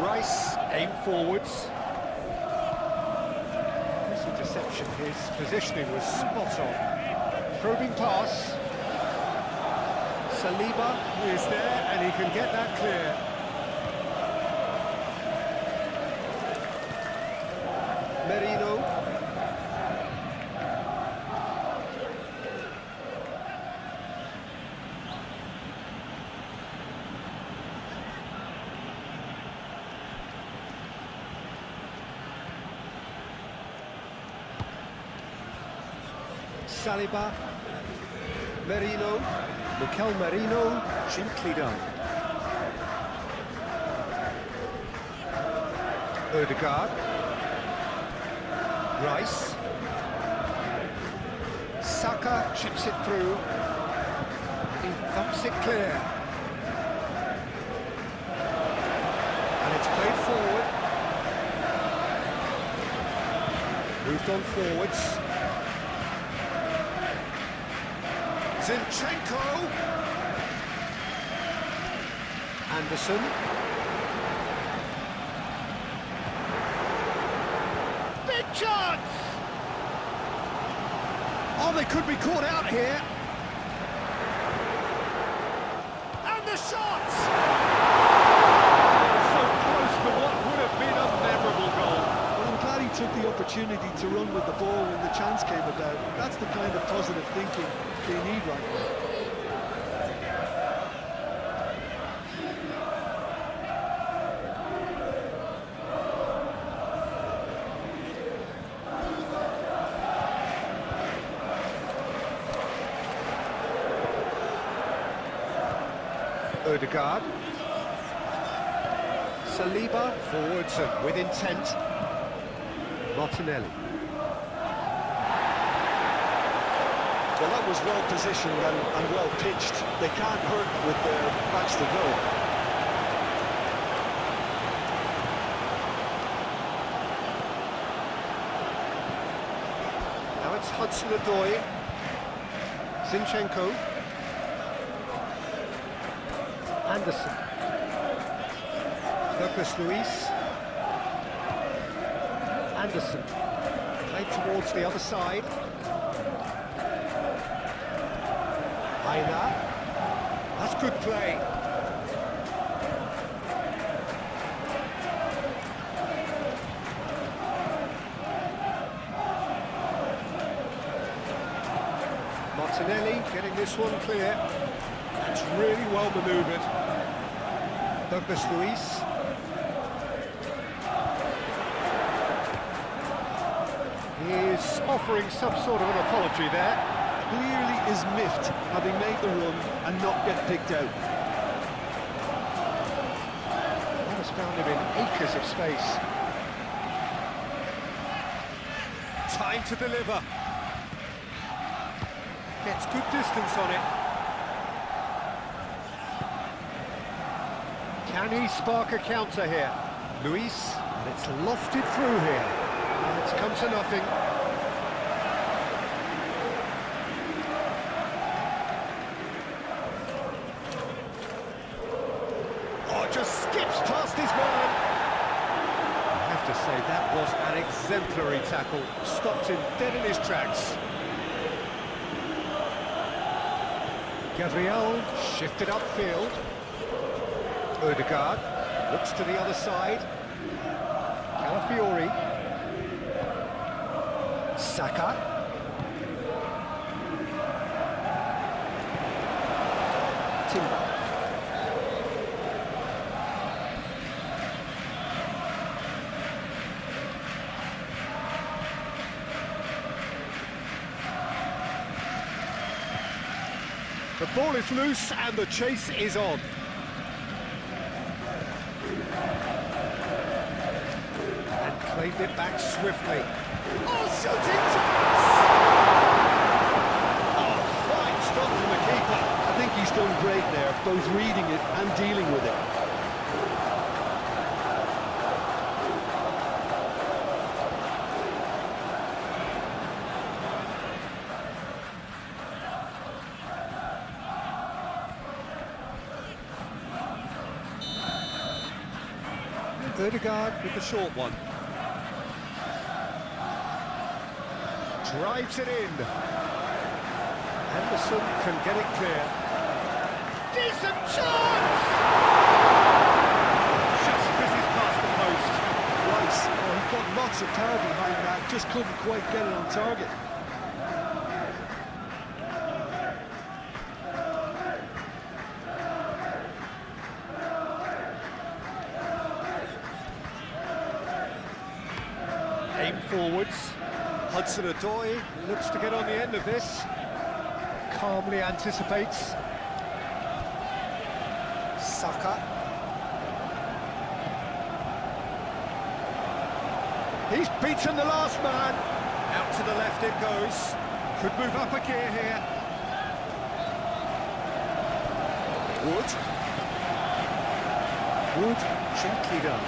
Rice, aim forwards. This interception, his positioning was spot on. Probing pass. Saliba is there, and he can get that clear. Merino. Saliba. Merino. Mikel Merino, gently done. Odegaard. Rice. Saka chips it through. He thumps it clear. And it's played forward. Moved on forwards. Zinchenko. Anderson. Big chance! Oh, they could be caught out here. And the shot! So close to what would have been a memorable goal. Well, I'm glad he took the opportunity to run with the ball when the chance came about. That's the kind of positive thinking they need right now. Odegaard. Saliba forwards and with intent. Martinelli. Well, that was well positioned and well pitched. They can't hurt with their backs to goal. Now it's Hudson-Odoi. Zinchenko. Anderson. Douglas Luiz. Anderson. Played towards the other side. Aina. That's good play. Martinelli getting this one clear. That's really well manoeuvred. Douglas Luiz. He is offering some sort of an apology there. Clearly is miffed having made the run and not get picked out. That has found him in acres of space. Time to deliver. Gets good distance on it. Can he spark a counter here? Luis, and it's lofted through here. And it's come to nothing. Oh, just skips past his man. I have to say, that was an exemplary tackle. Stopped him dead in his tracks. Gabriel shifted upfield. Odegaard looks to the other side. Calafiori. Saka. Timber. The ball is loose and the chase is on. And claimed it back swiftly. Oh, shooting chance! Oh, fine stop from the keeper. I think he's done great there, both reading it and dealing with it. Odegaard with the short one. Drives it in. Anderson can get it clear. Decent chance! Just misses past the post. Rice, oh, he got lots of power behind that, just couldn't quite get it on target. Aim forwards. Hudson-Odoi looks to get on the end of this. Calmly anticipates. Saka. He's beaten the last man. Out to the left it goes. Could move up a gear here. Wood. Gently done.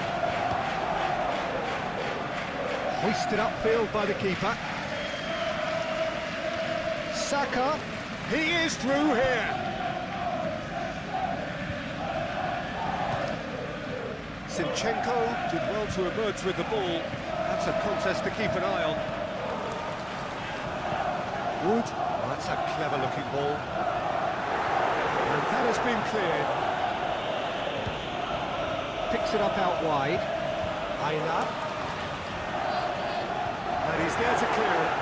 Hoisted upfield by the keeper. Saka, he is through here. Zinchenko did well to emerge with the ball. That's a contest to keep an eye on. Wood, that's a clever looking ball. And that has been cleared. Picks it up out wide. Ayla. And he's there to clear it.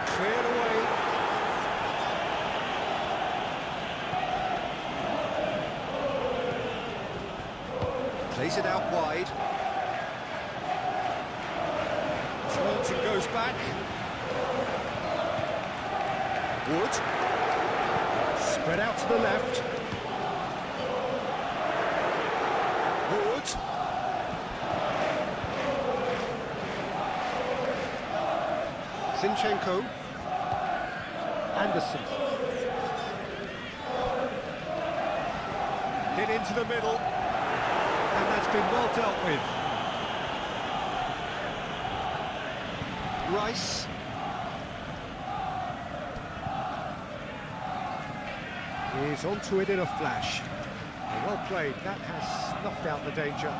Cleared away. Plays it out wide. Turns and goes back. Wood. Spread out to the left. Wood. Zinchenko. Anderson. Hit into the middle. And that's been well dealt with. Rice. Is onto it in a flash. Well played, that has snuffed out the danger.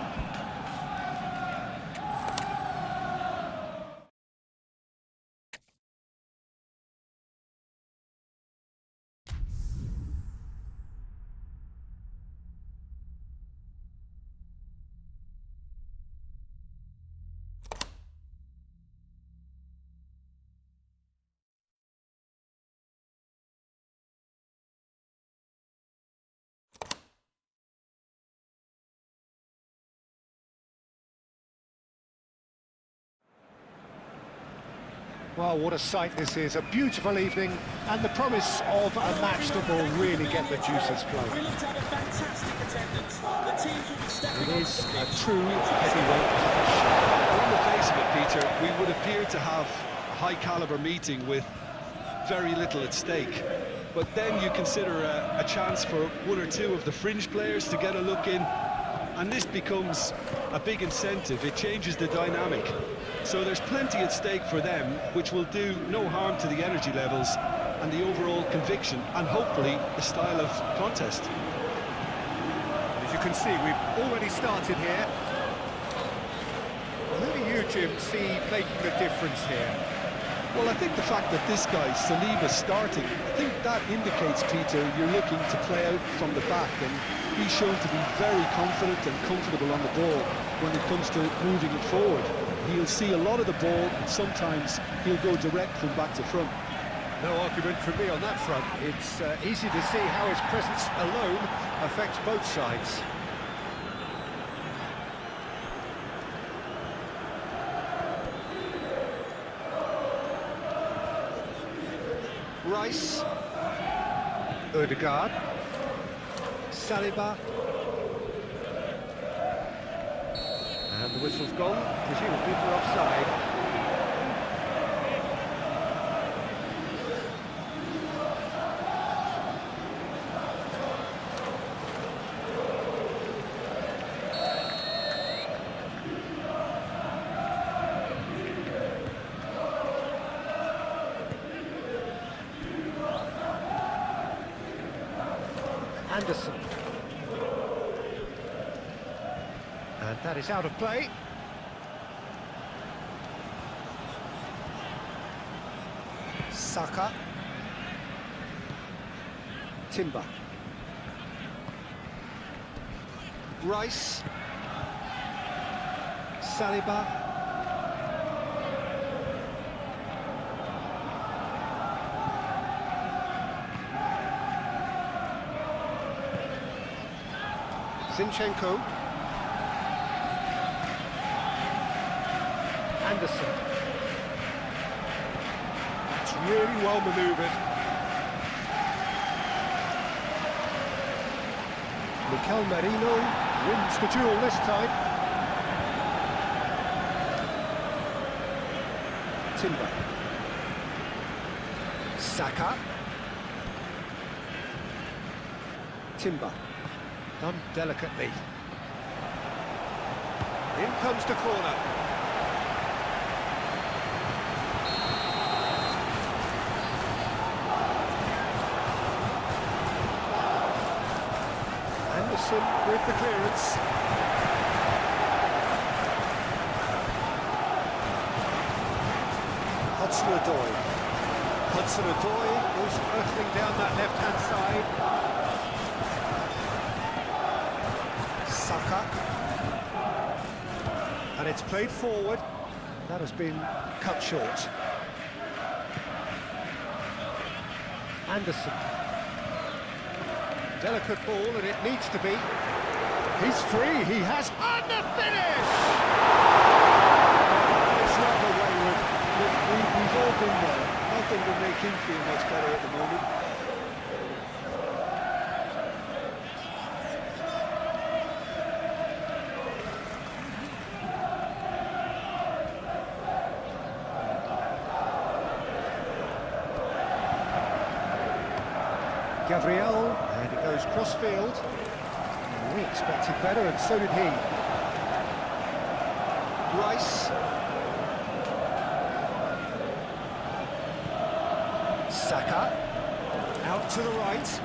Well, what a sight this is, a beautiful evening, and the promise of a match that will really get the juices We flowing. look to have a fantastic attendance. The teams will be stepping It on is the a pitch. true heavyweight clash. On the face of it, Peter, we would appear to have a high-caliber meeting with very little at stake. But then you consider a chance for one or two of the fringe players to get a look in, and this becomes a big incentive. It changes the dynamic. So there's plenty at stake for them, which will do no harm to the energy levels and the overall conviction, and hopefully the style of contest. As you can see, we've already started here. Well, who do you, Jim, see making the difference here? Well, I think the fact that this guy, Saliba's starting, I think that indicates, Peter, you're looking to play out from the back, and he's shown to be very confident and comfortable on the ball when it comes to moving it forward. He'll see a lot of the ball, and sometimes he'll go direct from back to front. No argument from me on that front. It's easy to see how his presence alone affects both sides. Rice, Ødegaard, Saliba, and the whistle's gone, presumably for offside. Anderson. And that is out of play. Saka. Timber. Rice. Saliba. Zinchenko. Anderson. That's really well manoeuvred. Mikel Merino wins the duel this time. Timber. Saka. Timber. Done delicately. In comes the corner. Anderson with the clearance. Hudson-Odoi. Hudson-Odoi goes hurtling down that left-hand side. Saka. And it's played forward. That has been cut short. Anderson. Delicate ball, and it needs to be. He's free, he has... And the finish! It's rather wayward. Look, we've all been there. Nothing will make him feel much better at the moment. Gabriel, and it goes cross-field. We expected better, and so did he. Rice. Saka. Out to the right.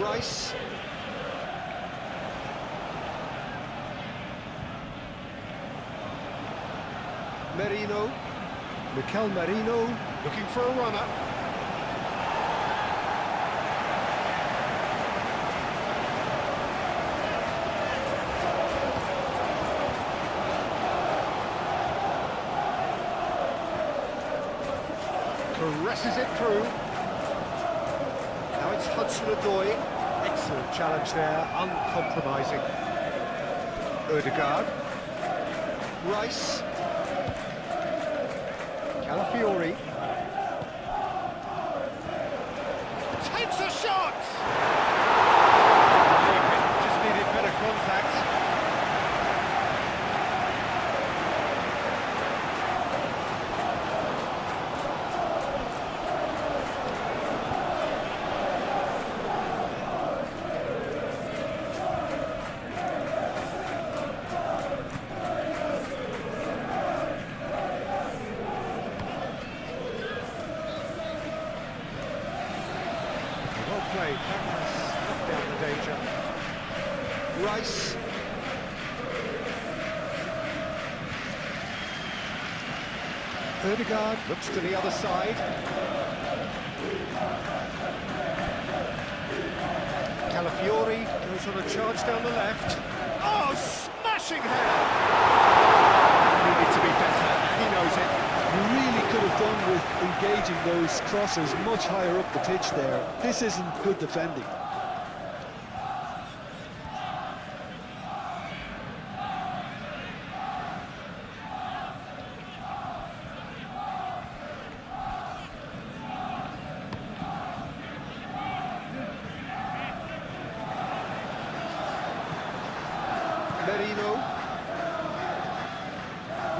Rice. Merino. Mikel Merino looking for a runner. Caresses it through. Now it's Hudson-Odoi. Excellent challenge there, uncompromising. Ødegaard. Rice. Calafiori. Takes a shot! Just needed better contact. Played. Knocked down the danger. Rice. Ødegaard looks to the other side. Calafiori goes on a charge down the left. Oh, smashing header! Needed to be better. He knows it. You really could have done with engaging those crosses much higher up the pitch there. This isn't good defending. Merino.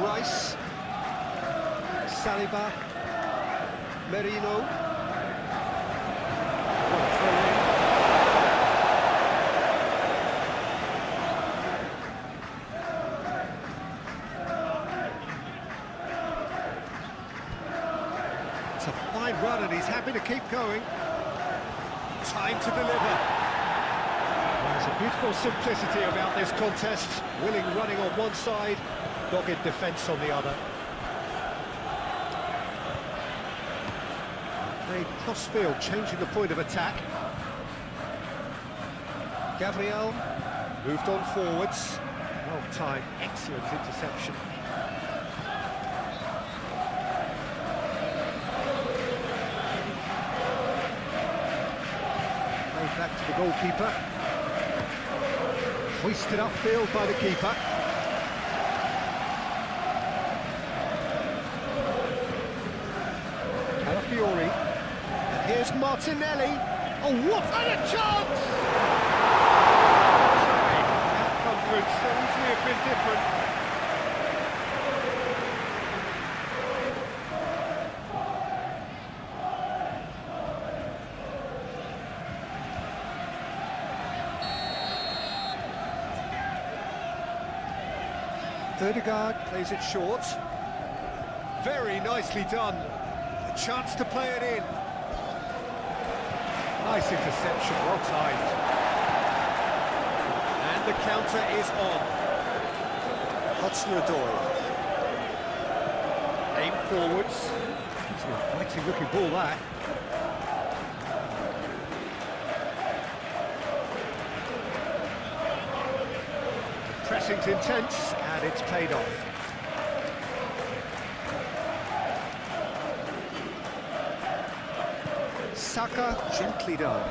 Rice. Saliba. Merino. What a throw in. It's a fine run and he's happy to keep going. Time to deliver. There's a beautiful simplicity about this contest. Willing running on one side, dogged defence on the other. Played cross-field, changing the point of attack. Gabriel moved on forwards. Well timed, excellent interception. Played back to the goalkeeper. Hoisted upfield by the keeper. Calafiori. And here's Martinelli. Oh, what a chance! Outcome could so easily have been different. Ødegaard plays it short. Very nicely done. A chance to play it in. Nice interception, well timed. And the counter is on. Hudson-Odoi. Aim forwards. It's an exciting looking ball, that. Pressing's intense, and it's paid off. Saka gently done.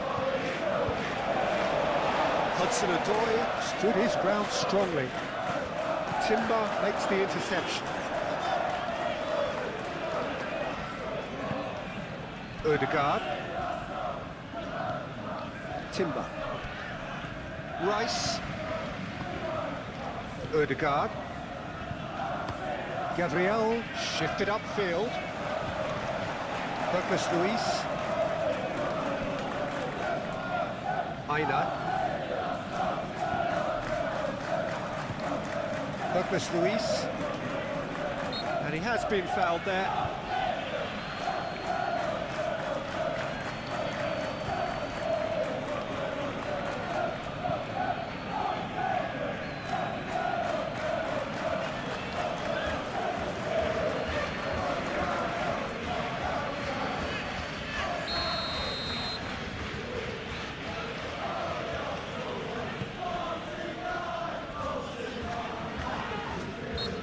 Hudson-Odoi stood his ground strongly. Timber makes the interception. Ødegaard. Timber. Rice. Ødegaard. Gabriel shifted upfield. Douglas Luiz. Aina. Douglas Luiz. And he has been fouled there.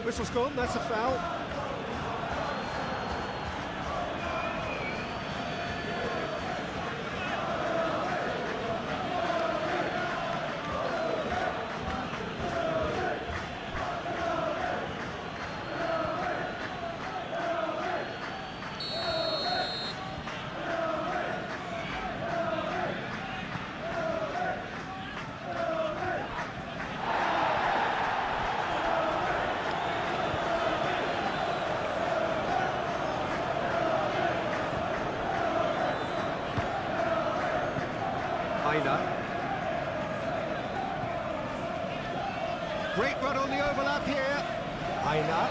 Whistle's gone, that's a foul. Aina. Great run on the overlap here. Aina.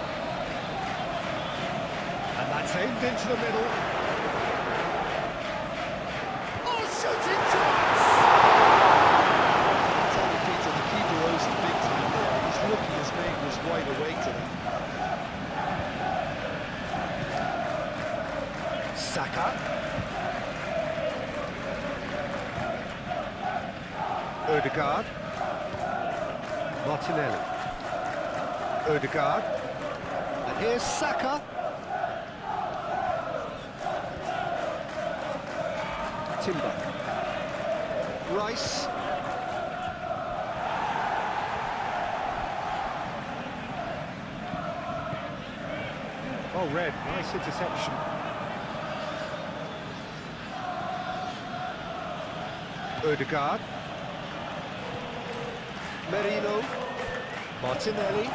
And that's aimed into the middle. Oh, shooting chance! Tell you, Peter, the keeper owes him big time there. He's lucky his mate was wide awake today. Saka. Ødegaard. Martinelli. Ødegaard. And here's Saka. Timber. Rice. Oh, Red, nice interception. Ødegaard. Merino. Martinelli.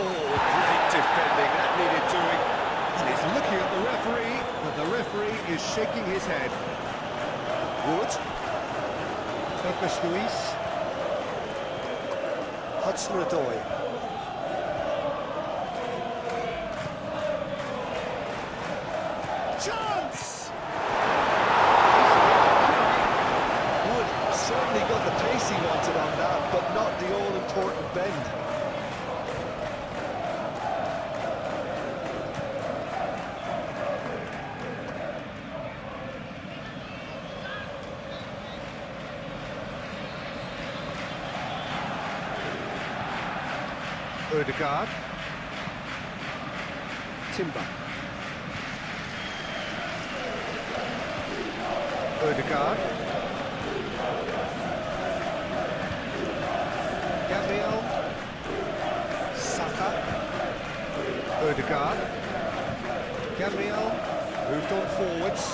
Oh, great defending, that needed doing. And he's looking at the referee, but the referee is shaking his head. Wood. Douglas Luiz. Hudson-Odoi. Chance! Wood certainly got the pace he wanted on that, but not the all-important bend. Ødegaard. Timber. Ødegaard. Gabriel. Saka. Ødegaard. Gabriel. Moved on forwards.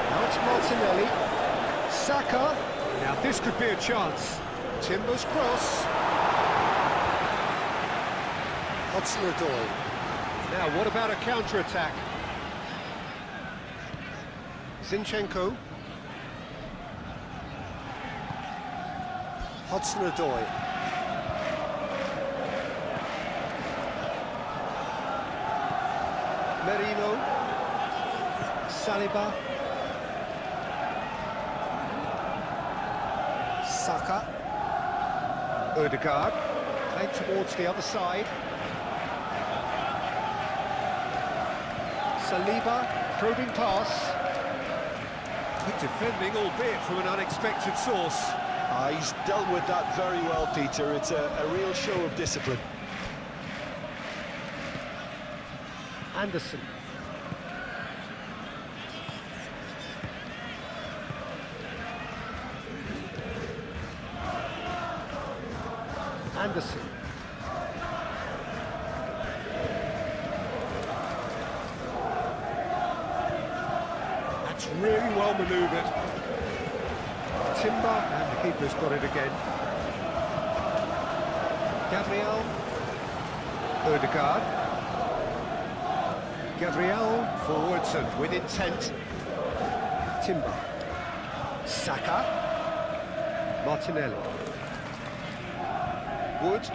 Now it's Martinelli. Saka. Now this could be a chance. Timber's cross. Hudson-Odoi. Now, what about a counter-attack? Zinchenko. Hudson-Odoi. Merino. Saliba. Saka. Ødegaard. Played towards the other side. Saliba, probing pass. Good defending, albeit from an unexpected source. He's dealt with that very well, Peter. It's a real show of discipline. Anderson. Anderson. Really well manoeuvred. Timber, and the keeper's got it again. Gabriel. Ødegaard. Gabriel forwards and with intent. Timber. Saka. Martinelli. Wood.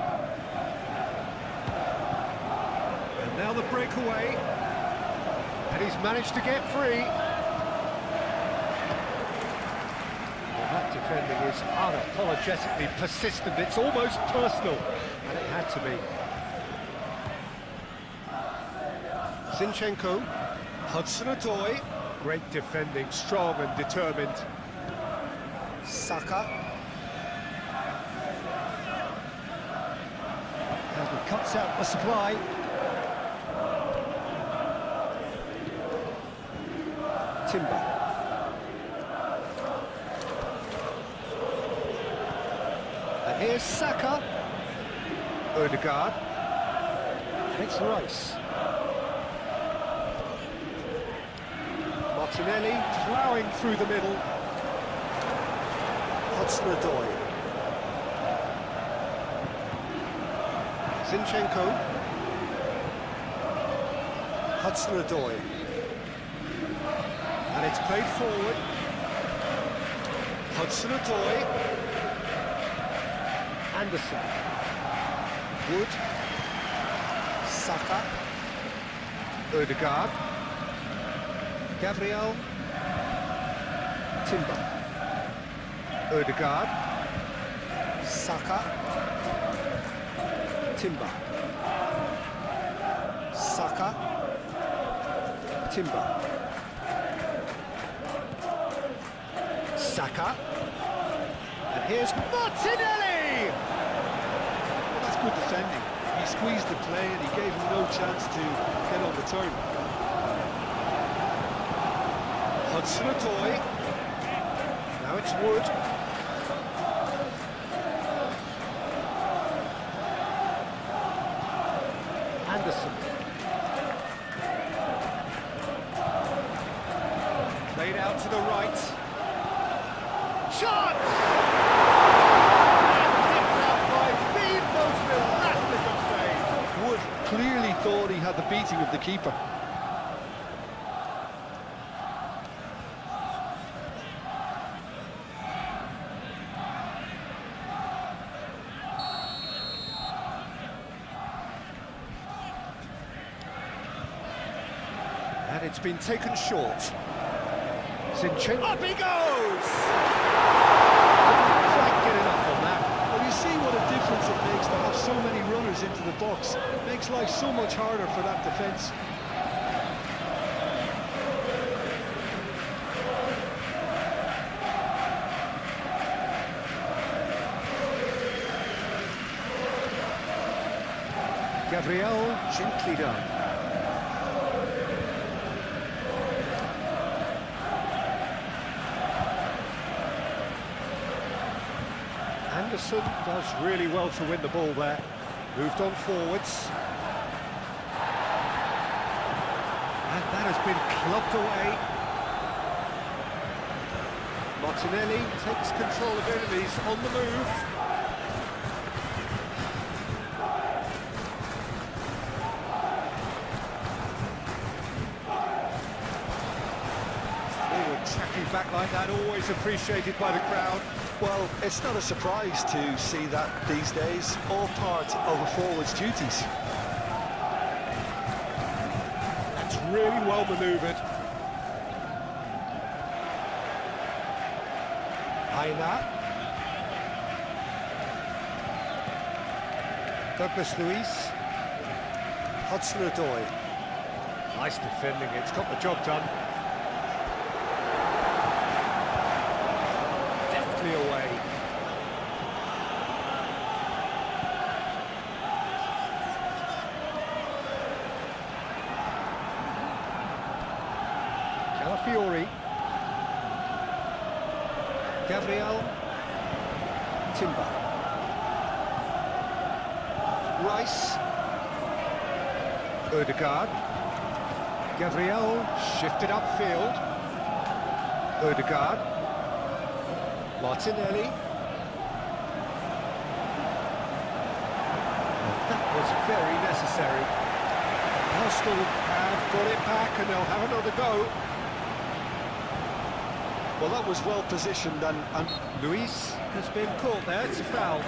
And now the breakaway. And he's managed to get free. That defending is unapologetically persistent. It's almost personal, and it had to be. Zinchenko. Hudson-Odoi. Great defending, strong and determined. Saka. And he cuts out the supply. Timber. And here's Saka. Ødegaard. And it's Rice. Martinelli ploughing through the middle. Hudson-Odoi. Zinchenko. Hudson-Odoi. it's played forward. Hudson-Odoi. Anderson. Wood. Saka. Ødegaard. Gabriel. Timber. Ødegaard. Saka. Timber. Saka. Timber. Saka. And here's Martinelli! Well, that's good defending. He squeezed the play and he gave him no chance to get on the turn. Hudson-Odoi. Now it's Wood. Anderson. Played out to the right. Shot! And picked out by the most elastic of saves. Wood clearly thought he had the beating of the keeper. And it's been taken short. Zinchenko. Up he goes! Didn't quite get enough on that. Well, you see what a difference it makes to have so many runners into the box. It makes life so much harder for that defence. Gabriel gently done. Anderson does really well to win the ball there. Moved on forwards. And that has been clubbed away. Martinelli takes control of enemies on the move. Forward tracking back like that, always appreciated by the crowd. Well, it's not a surprise to see that these days, all part of a forward's duties. That's really well manoeuvred. Aina. Douglas Luiz. Hudson-Odoi. Nice defending, it's got the job done. Deftly away. Calafiori. Gabriel. Timber. Rice. Ødegaard. Gabriel shifted upfield. Ødegaard. Martinelli. That was very necessary. Arsenal have got it back and they'll have another go. Well, that was well positioned and Luis has been caught there, it's a foul.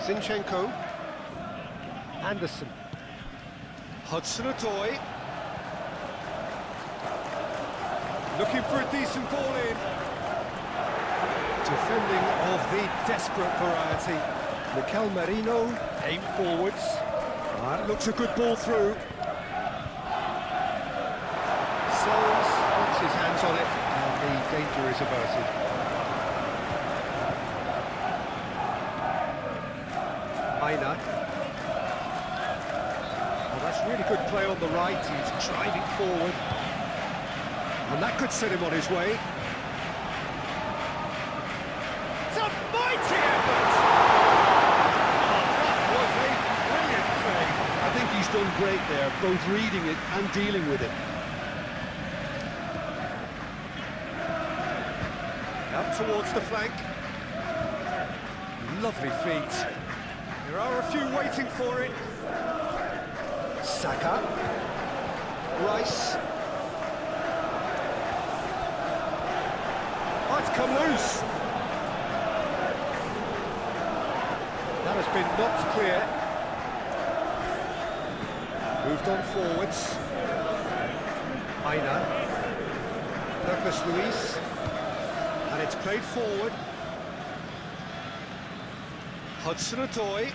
Zinchenko. Anderson. Hudson-Odoi. Looking for a decent ball in. Defending of the desperate variety. Mikel Merino aimed forwards. That looks a good ball through. Sells, puts his hands on it, and the danger is averted. Aina. Well, that's really good play on the right, he's driving forward. And that could set him on his way. mighty effort! Oh, that was a brilliant save. I think he's done great there, both reading it and dealing with it. Up towards the flank. Lovely feet. There are a few waiting for it. Saka. Rice. Oh, it's come loose. That has been knocked clear. Moved on forwards. Aina. Douglas Luiz. And it's played forward. Hudson-Odoi.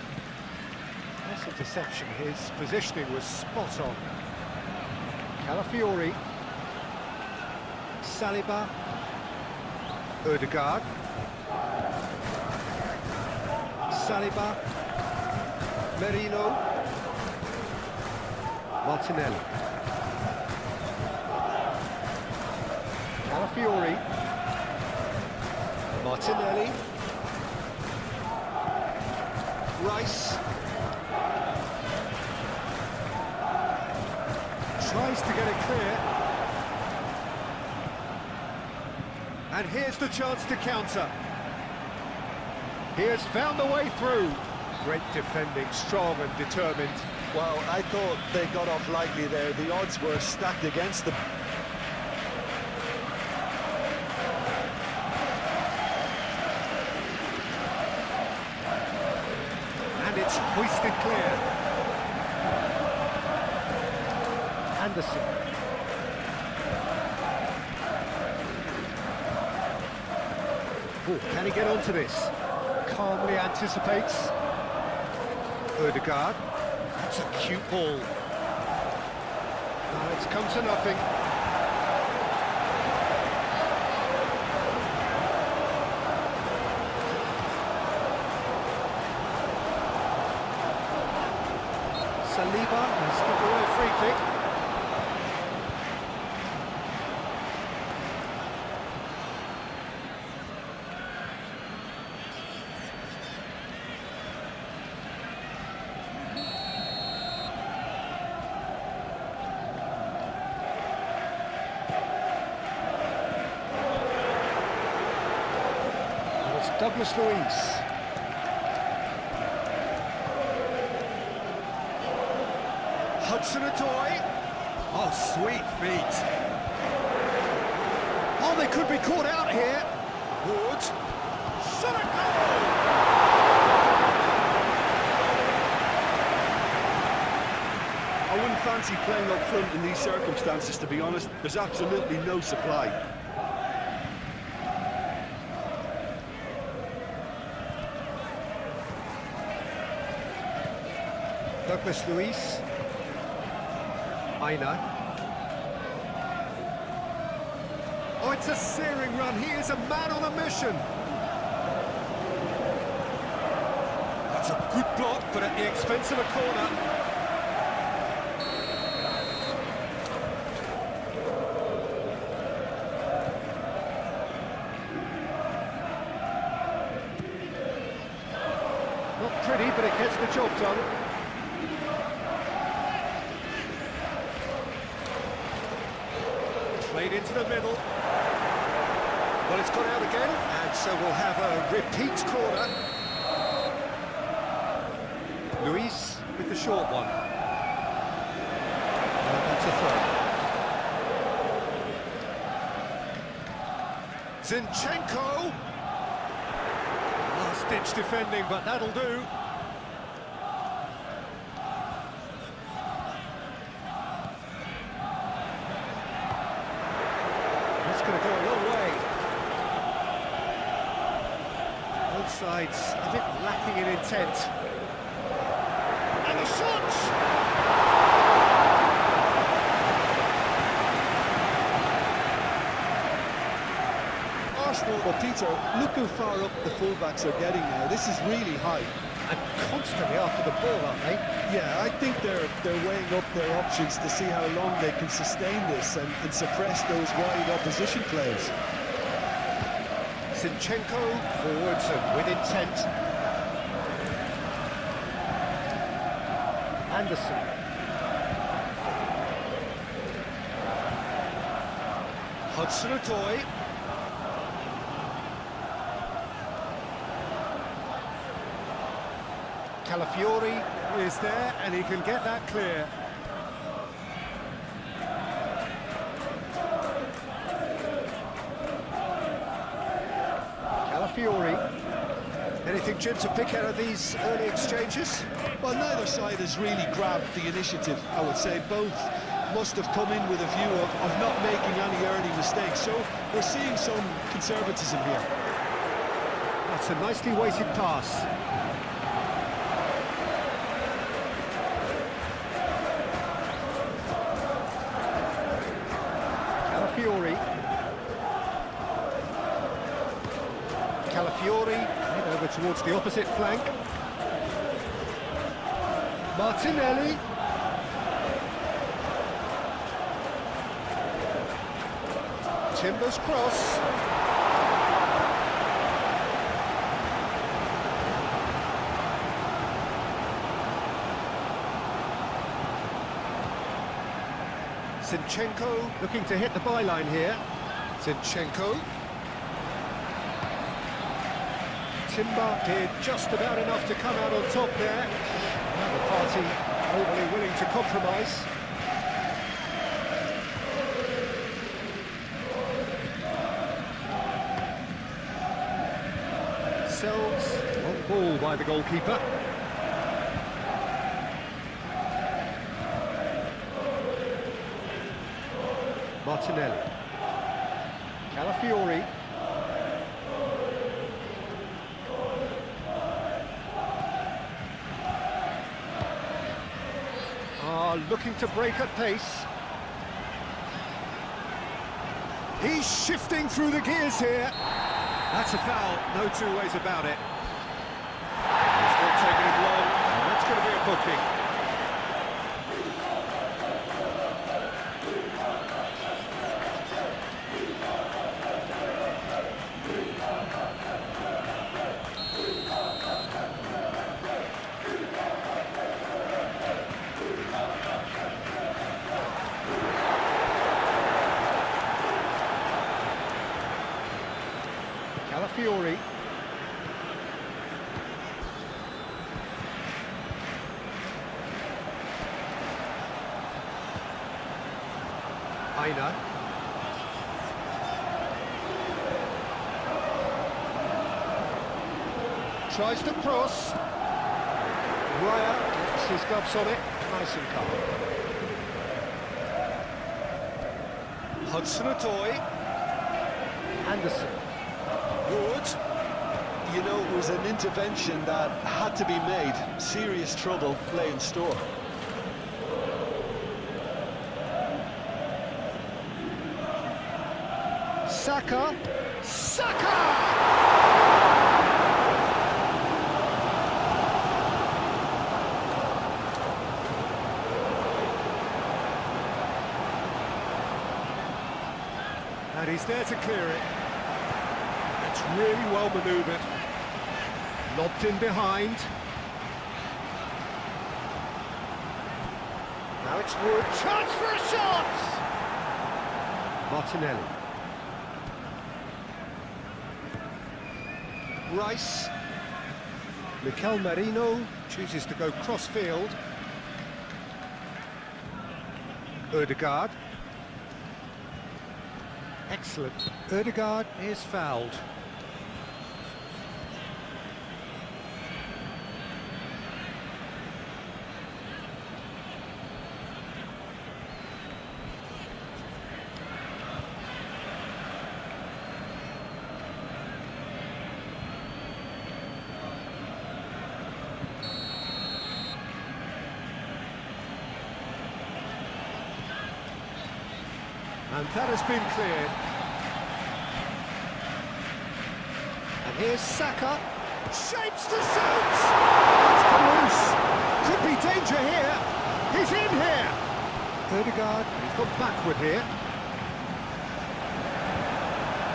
That's a deception. His positioning was spot on. Calafiori. Saliba. Ødegaard. Saliba. Merino. Martinelli. Calafiori. Martinelli. Rice. Tries to get it clear. And here's the chance to counter. He has found the way through. Great defending, strong and determined. Well, I thought they got off lightly there. The odds were stacked against them. And it's hoisted clear. Anderson. Oh, can he get onto this? Calmly anticipates. Ødegaard. That's a cute ball. Now it's come to nothing. Saliba has given away a free kick. And it's Douglas Luiz. Hudson-Odoi. Oh, sweet feet. Oh, they could be caught out here. Wood. Shot a goal! I wouldn't fancy playing up front in these circumstances, to be honest. There's absolutely no supply. Douglas Luiz. Aina. Oh, it's a searing run. He is a man on a mission. That's a good block, but at the expense of a corner. Not pretty, but it gets the job done. Played into the middle. Well, it's gone out again, and so we'll have a repeat corner. Luiz with the short one. And that's a throw. Zinchenko. Last-ditch defending, but that'll do. Going to go a long way. Both sides a bit lacking in intent. And the shot! Arsenal, well, Peter, look how far up the fullbacks are getting now. This is really high. And constantly after the ball, aren't they? Yeah, I think they're weighing up their options to see how long they can sustain this and suppress those wide opposition players. Zinchenko, forwards and with intent. Anderson. Hudson-Odoi. Calafiori is there, and he can get that clear. Calafiori. Anything, Jim, to pick out of these early exchanges? Well, neither side has really grabbed the initiative, I would say. Both must have come in with a view of not making any early mistakes, so we're seeing some conservatism here. That's a nicely weighted pass. Calafiori, head over towards the opposite flank. Martinelli. Timber's cross. Zinchenko looking to hit the byline here. Zinchenko. Timber did just about enough to come out on top there. Another party overly willing to compromise. Sells, long ball by the goalkeeper. Martinelli. Calafiori. Looking to break at pace. He's shifting through the gears here. That's a foul, no two ways about it. It's not taking him long, and that's going to be a booking. Calafiori. Aina. Tries to cross. Raya gets his gloves on it. Nice and calm. Hudson-Odoi. Anderson. Wood. You know, it was an intervention that had to be made. Serious trouble lay in store. Saka. Saka! And he's there to clear it. It's really well manoeuvred. Lobbed in behind. Now it's Wood. Chance for a shot! Martinelli. Rice. Mikel Merino chooses to go cross-field. Ødegaard. Excellent. Ødegaard is fouled. And that has been cleared. And here's Saka. Shapes to shoot! That's close. Could be danger here. He's in here. Ødegaard, he's gone backward here.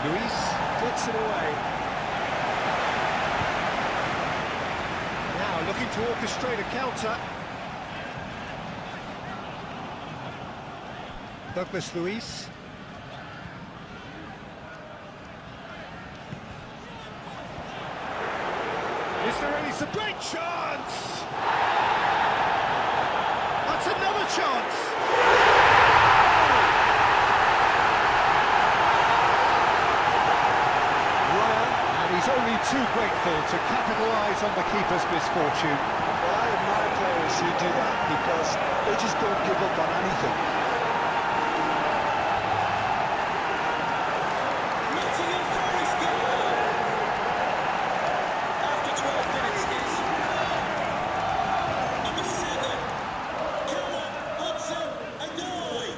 Luis. Gets it away. Now looking to orchestrate a counter. Douglas Luiz. Is there any great chance? That's another chance. Ryan, and he's only too grateful to capitalise on the keeper's misfortune. Well, I admire players who do that because they just don't give up on anything. Nottingham Forest goal! After 12 minutes is number 7, Callum Hudson-Odoi.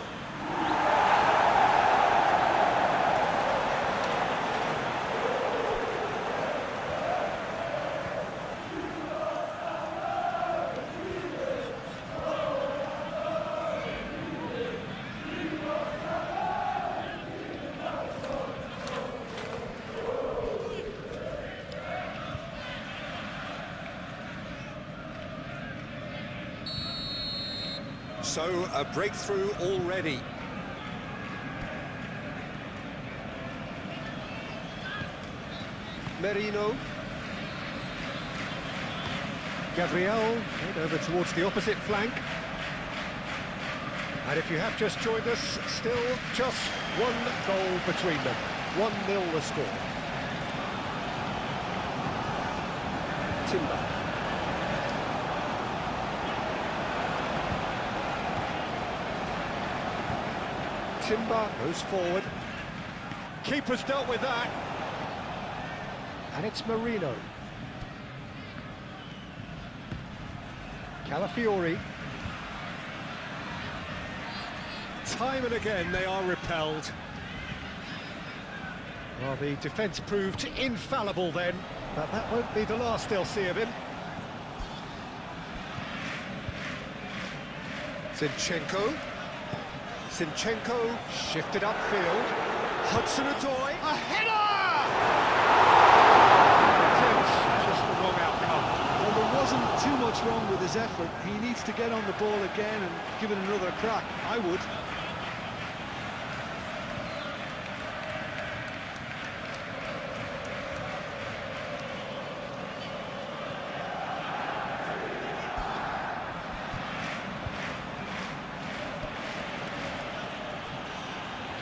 So, a breakthrough already. Merino. Gabriel, and over towards the opposite flank. And if you have just joined us, still just one goal between them. 1-0 the score. Timber. Timber goes forward. Keeper's dealt with that. And it's Merino. Calafiori. Time and again they are repelled. Well, the defence proved infallible then, but that won't be the last they'll see of him. Zinchenko. Zinchenko shifted upfield. Hudson-Odoi, a header! Just the wrong outcome. Well, there wasn't too much wrong with his effort. He needs to get on the ball again and give it another crack. I would.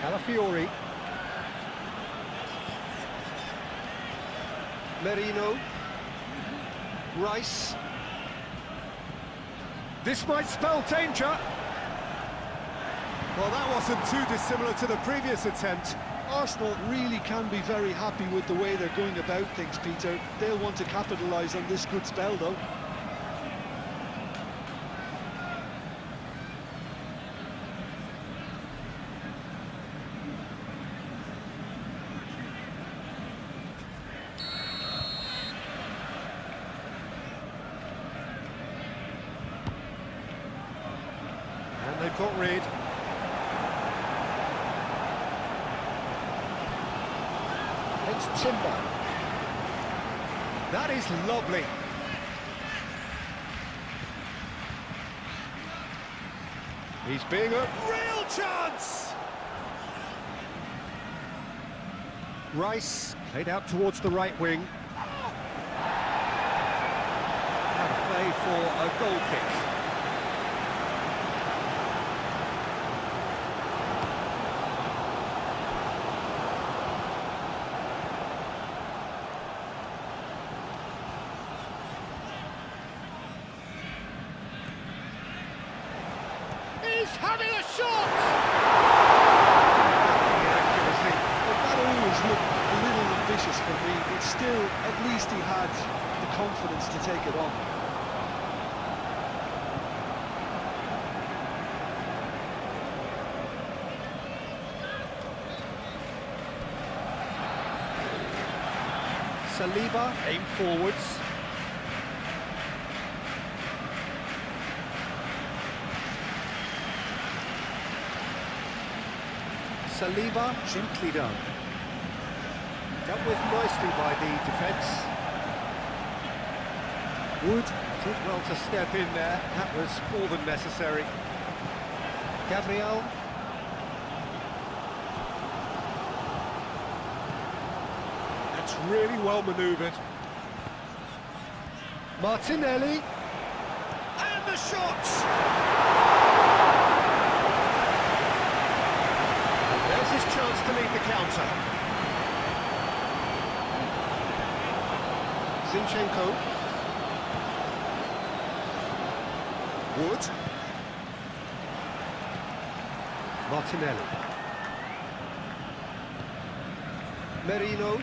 Calafiori. Merino. Rice. This might spell danger. Well, that wasn't too dissimilar to the previous attempt. Arsenal really can be very happy with the way they're going about things, Peter. They'll want to capitalise on this good spell, though. And they've got rid. It's Timber. That is lovely. He's being a real chance! Rice played out towards the right wing. Out of play for a goal kick. He's having a shot! Accuracy. But that always looked a little ambitious for me, but still, at least he had the confidence to take it on. Saliba aimed forwards. Saliba, gently done. Dealt with nicely by the defence. Wood did well to step in there. That was more than necessary. Gabriel. That's really well manoeuvred. Martinelli. And the shots! There's his chance to lead the counter. Zinchenko. Wood. Martinelli. Merino.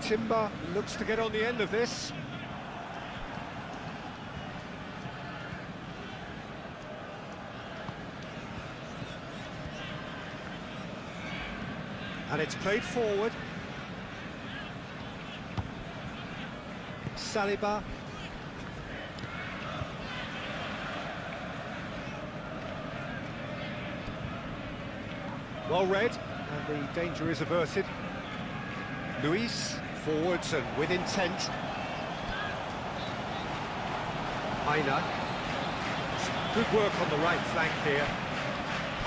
Timber looks to get on the end of this. And it's played forward. Saliba. Well read, and the danger is averted. Luis, forwards and with intent. Aina. Good work on the right flank here.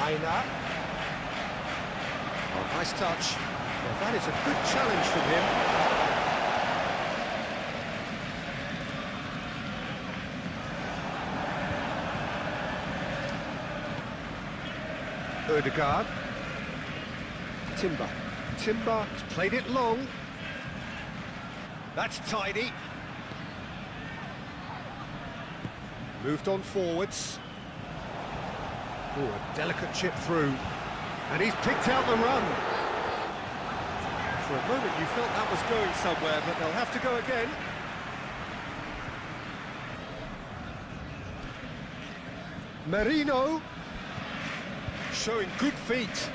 Aina. Oh, nice touch. Well, that is a good challenge from him. Odegaard. Timber. Timber has played it long. That's tidy. Moved on forwards. Oh, a delicate chip through. And he's picked out the run. For a moment you felt that was going somewhere, but they'll have to go again. Merino. Showing good feet.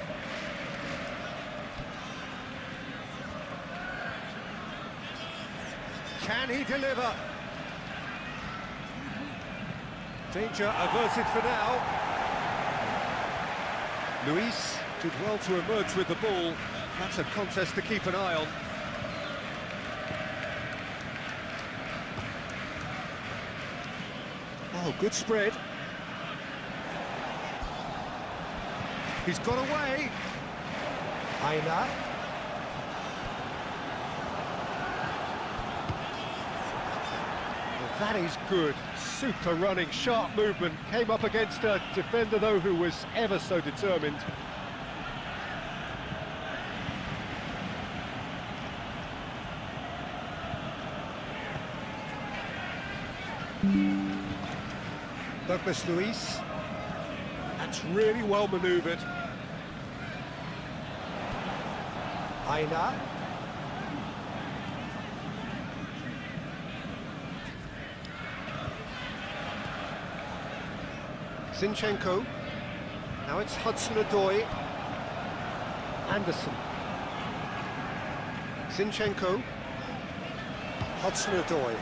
Can he deliver? Danger averted for now. Luis did well to emerge with the ball. That's a contest to keep an eye on. Oh, good spread. He's got away. Aina. That is good. Super running, sharp movement. Came up against a defender, though, who was ever so determined. Douglas Luis. That's really well manoeuvred. Aina. Zinchenko. Now it's Hudson-Odoi. Anderson. Zinchenko. Hudson-Odoi.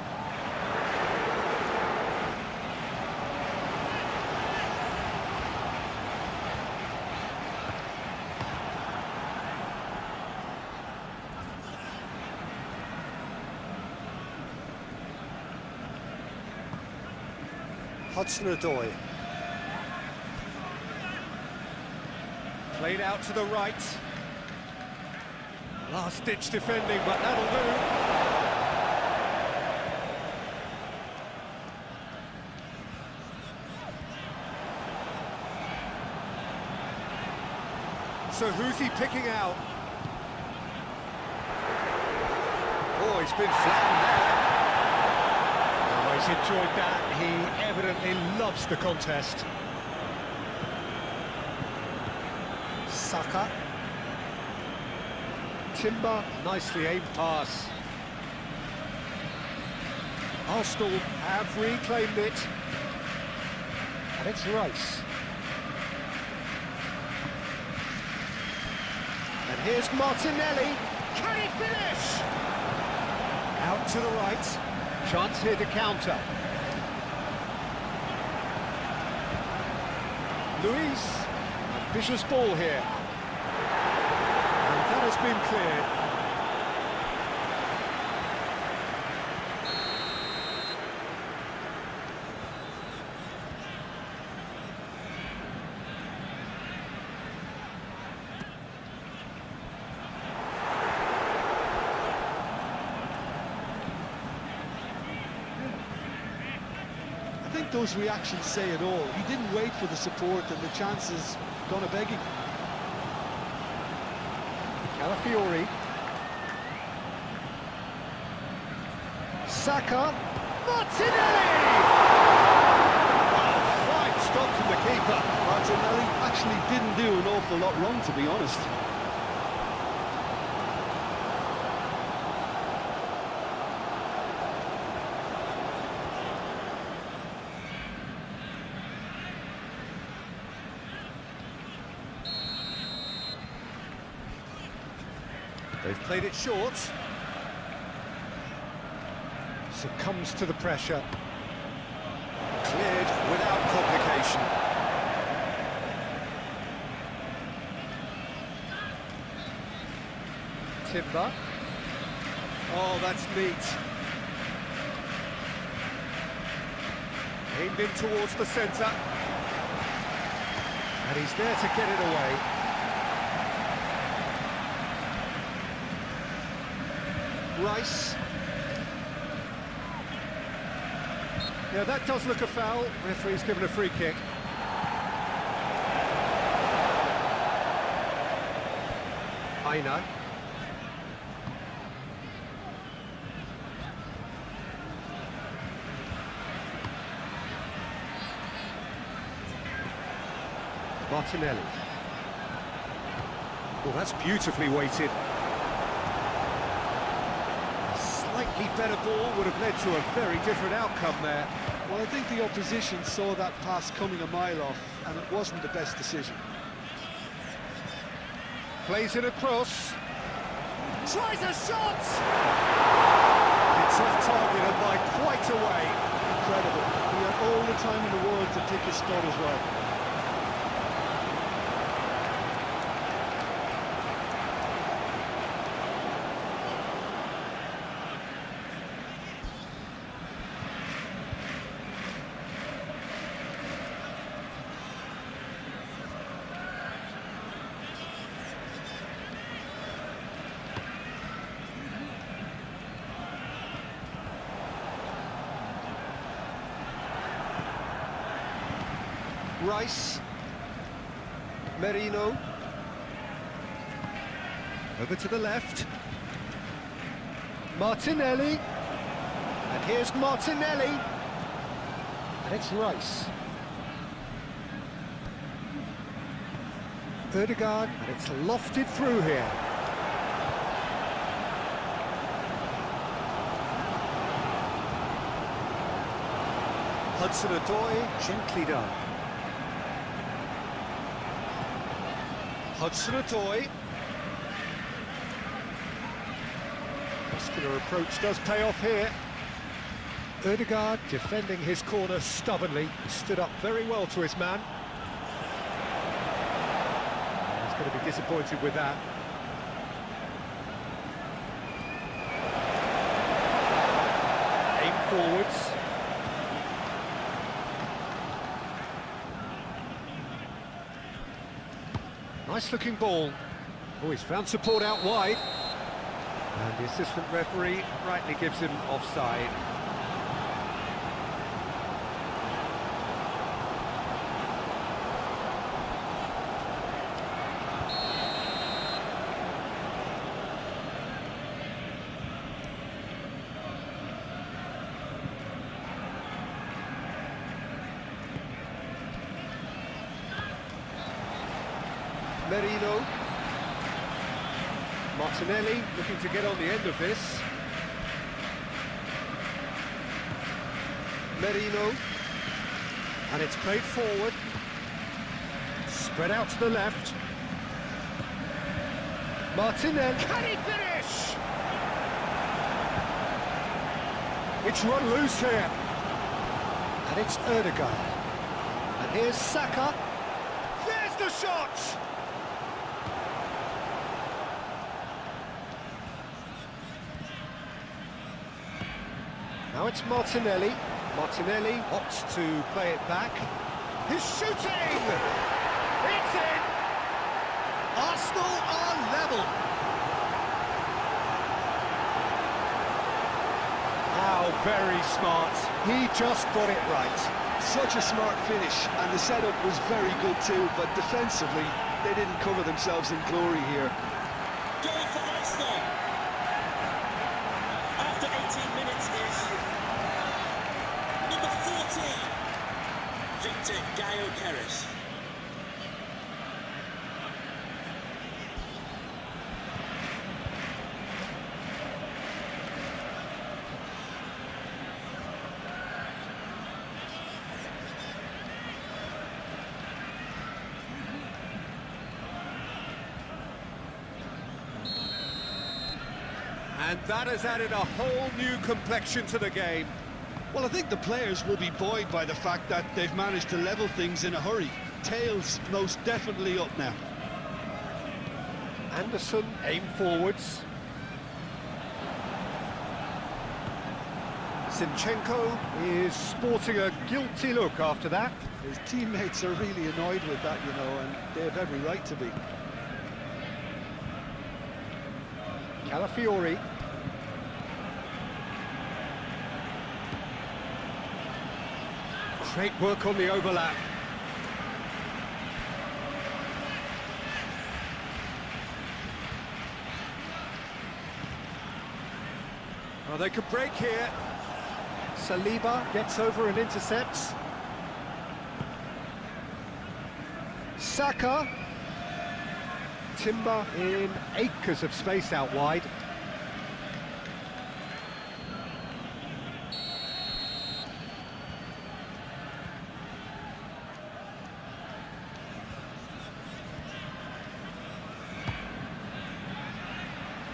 Hudson-Odoi. Played out to the right. Last-ditch defending, but that'll do. So who's he picking out? Oh, he's been flattened there. Oh, he's enjoyed that. He evidently loves the contest. Saka. Timber, nicely aimed pass. Arsenal have reclaimed it. And it's Rice. And here's Martinelli. Can he finish? Out to the right. Chance here to counter. Luis, ambitious ball here. And that has been cleared. I think those reactions say it all. He didn't wait for the support and the chances gone a-begging. Calafiori. Saka. Martinelli! Oh, fine stop from the keeper. Martinelli actually didn't do an awful lot wrong, to be honest. They've played it short. Succumbs to the pressure. Cleared without complication. Timber. Oh, that's neat. Aimed in towards the centre. And he's there to get it away. Rice. Yeah, that does look a foul. Referee's given a free kick. Aina. Martinelli. Well, that's beautifully weighted. Slightly better ball would have led to a very different outcome there. Well, I think the opposition saw that pass coming a mile off, and it wasn't the best decision. Plays it across. Tries a shot! It's off target and by quite a way. Incredible. He had all the time in the world to pick his spot as well. Rice. Merino. Over to the left. Martinelli. And here's Martinelli. And it's Rice. Ødegaard, and it's lofted through here. Hudson-Odoi, gently done. Hudson-Odoi. Muscular approach does pay off here. Ødegaard defending his corner stubbornly, stood up very well to his man. He's going to be disappointed with that. Aim forwards. Nice looking ball. Oh, he's found support out wide. And the assistant referee rightly gives him offside. Merino. Martinelli looking to get on the end of this. Merino. And it's played forward. Spread out to the left. Martinelli. Can he finish? It's run loose here. And it's Ødegaard. And here's Saka. the shot! Now it's Martinelli. Martinelli opts to play it back. He's shooting! It's in! Arsenal are level. How very smart. He just got it right. Such a smart finish, and the setup was very good too, but defensively, they didn't cover themselves in glory here. Goal for Arsenal. After 18 minutes is number 14, Victor Gaio Keres. And that has added a whole new complexion to the game. Well, I think the players will be buoyed by the fact that they've managed to level things in a hurry. Tails most definitely up now. Anderson aim forwards. Zinchenko is sporting a guilty look after that. His teammates are really annoyed with that, you know, and they have every right to be. Calafiori. Great work on the overlap. Oh, they could break here. Saliba gets over and intercepts. Saka. Timber in acres of space out wide.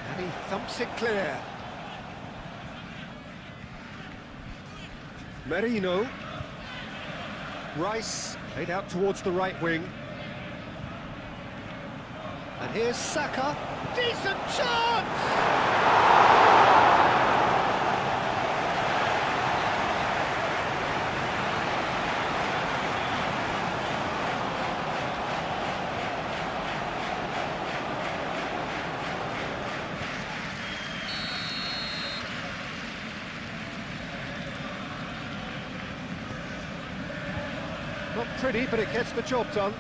And he thumps it clear. Merino. Rice played out towards the right wing. And here's Saka. Decent chance! Not pretty, but it gets the job done.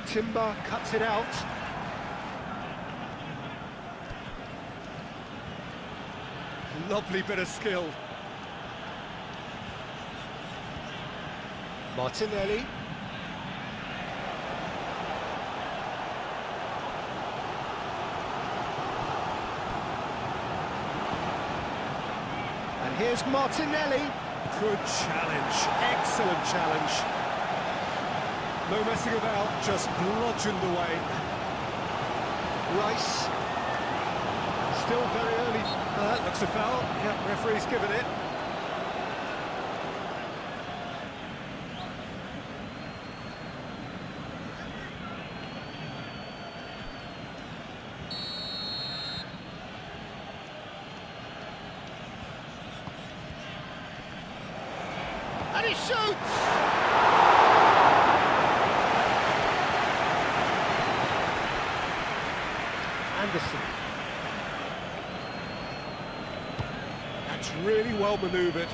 Timber cuts it out. Lovely bit of skill. Martinelli. And here's Martinelli. Good challenge, excellent challenge. No messing about, just bludgeoned away. Rice. Still very early. That looks a foul. Yeah, referee's given it. And he shoots! Anderson. That's really well manoeuvred.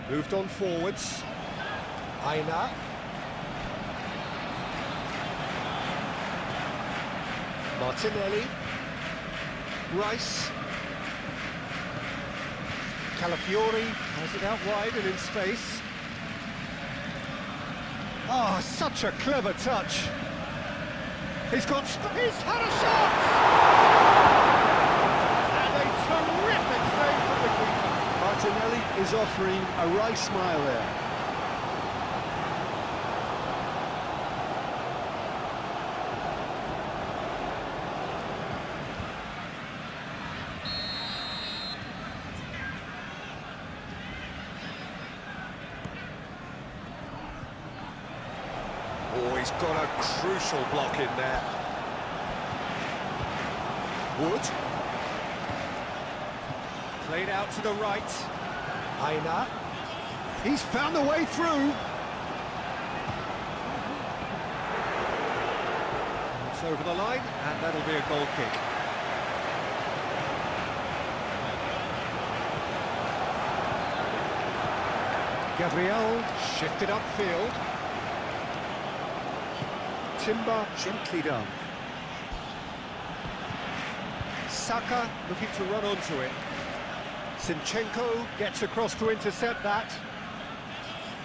Moved on forwards. Aina. Martinelli. Rice. Calafiori has it out wide and in space. Oh, such a clever touch. He's got... He's had a shot! And a terrific save from the keeper. Martinelli is offering a wry smile there. he's got a crucial block in there. Wood. Played out to the right. Aina. He's found the way through. It's over the line, and that'll be a goal kick. Gabriel shifted upfield. Timber gently done. Saka looking to run onto it. Zinchenko gets across to intercept that.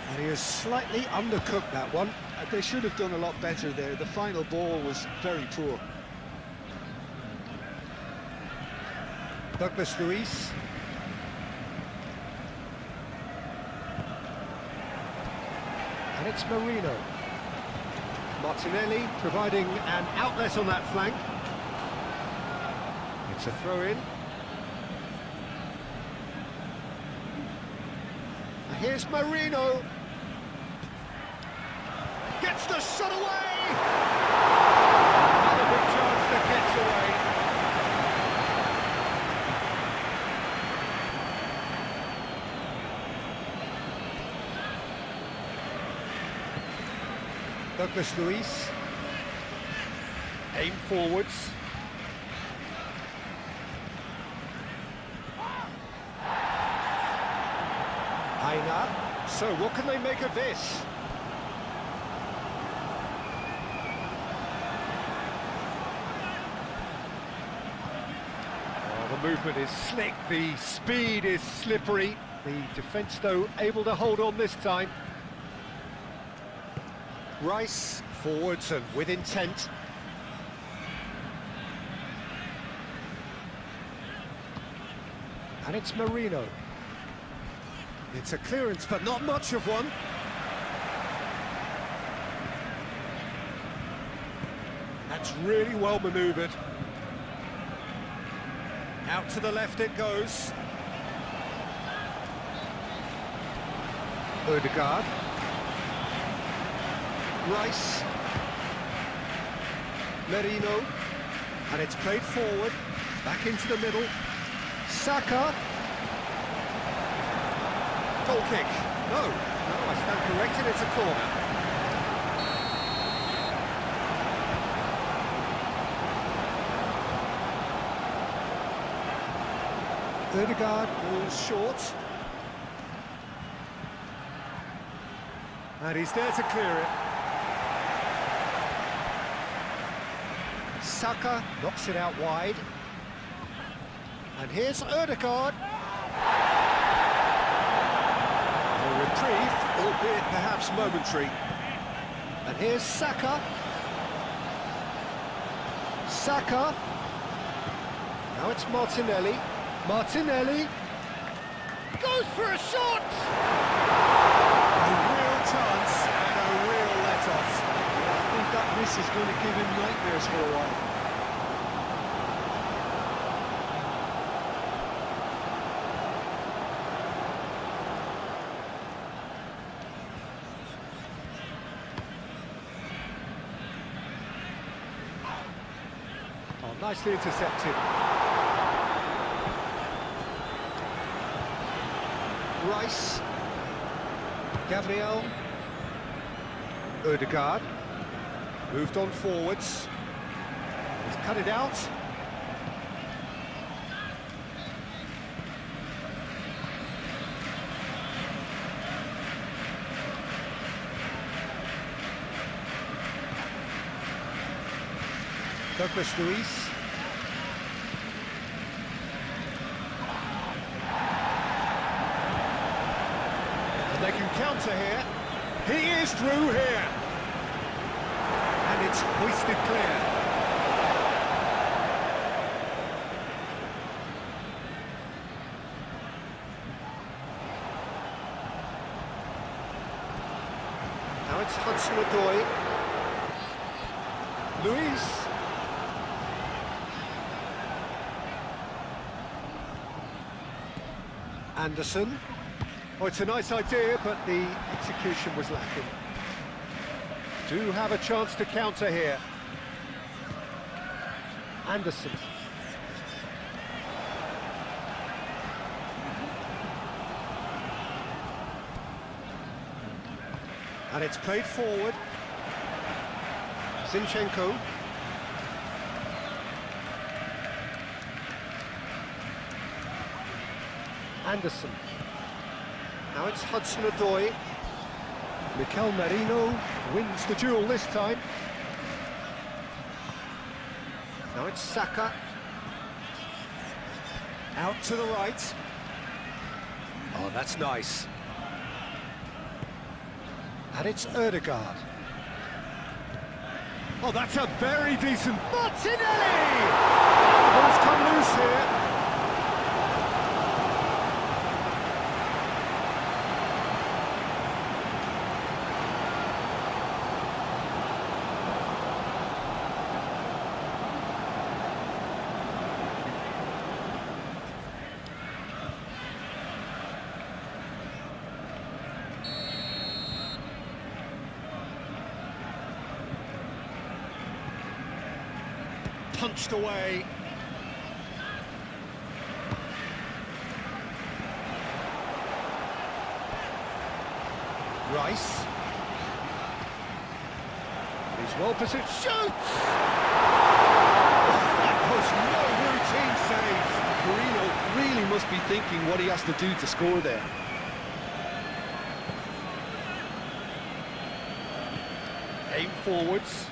And he has slightly undercooked that one. They should have done a lot better there. The final ball was very poor. Douglas Luiz. And it's Marino. Martinelli providing an outlet on that flank. It's a throw-in. Here's Marino. Gets the shot away! Another big chance that gets away. Douglas Luiz. Aim forwards. Aina. So what can they make of this? Oh, the movement is slick, the speed is slippery. The defence, though, able to hold on this time. Rice forwards and with intent. And it's Marino. It's a clearance, but not much of one. That's really well manoeuvred. Out to the left it goes. Odegaard. Rice. Merino. And it's played forward. Back into the middle. Saka. Goal kick. No, I stand corrected, it's a corner. Odegaard goes short. And he's there to clear it. Saka knocks it out wide. And here's Odegaard. Reprieve, albeit perhaps momentary. And here's Saka. Saka. Now it's Martinelli. Martinelli goes for a shot! A real chance and a real let-off. I think that miss is going to give him nightmares for a while. Nicely intercepted. Rice. Gabriel. Odegaard. Moved on forwards. He's cut it out. Douglas Luiz. And they can counter here. He is through here. And it's hoisted clear. Now it's Hudson-Odoi. Luiz. Anderson. Oh, it's a nice idea, but the execution was lacking. Do have a chance to counter here. Anderson. And it's played forward. Zinchenko. Anderson. Now it's Hudson-Odoi. Mikel Merino wins the duel this time. Now it's Saka. Out to the right. Oh, that's nice. And it's Ødegaard. Oh, that's a very decent... Martinelli! The ball's come loose here. Punched away. Rice. He's well positioned. Shoots! That was no routine save. Marino really must be thinking what he has to do to score there. Aim forwards.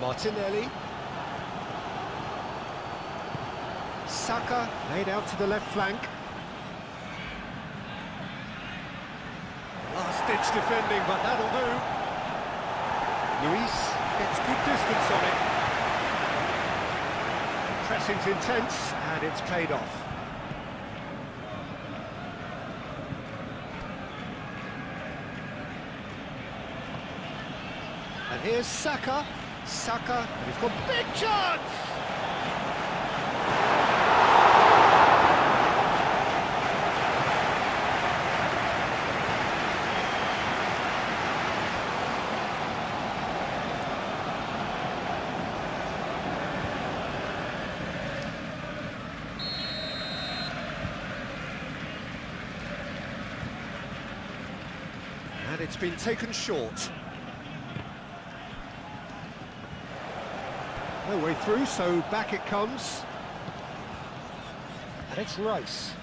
Martinelli. Saka laid out to the left flank. Last-ditch defending, but that'll do. Luis gets good distance on it. Pressing's intense, and it's paid off. And here's Saka. Saka, and he's got a big chance! And it's been taken short. No way through, so back it comes. And it's Rice.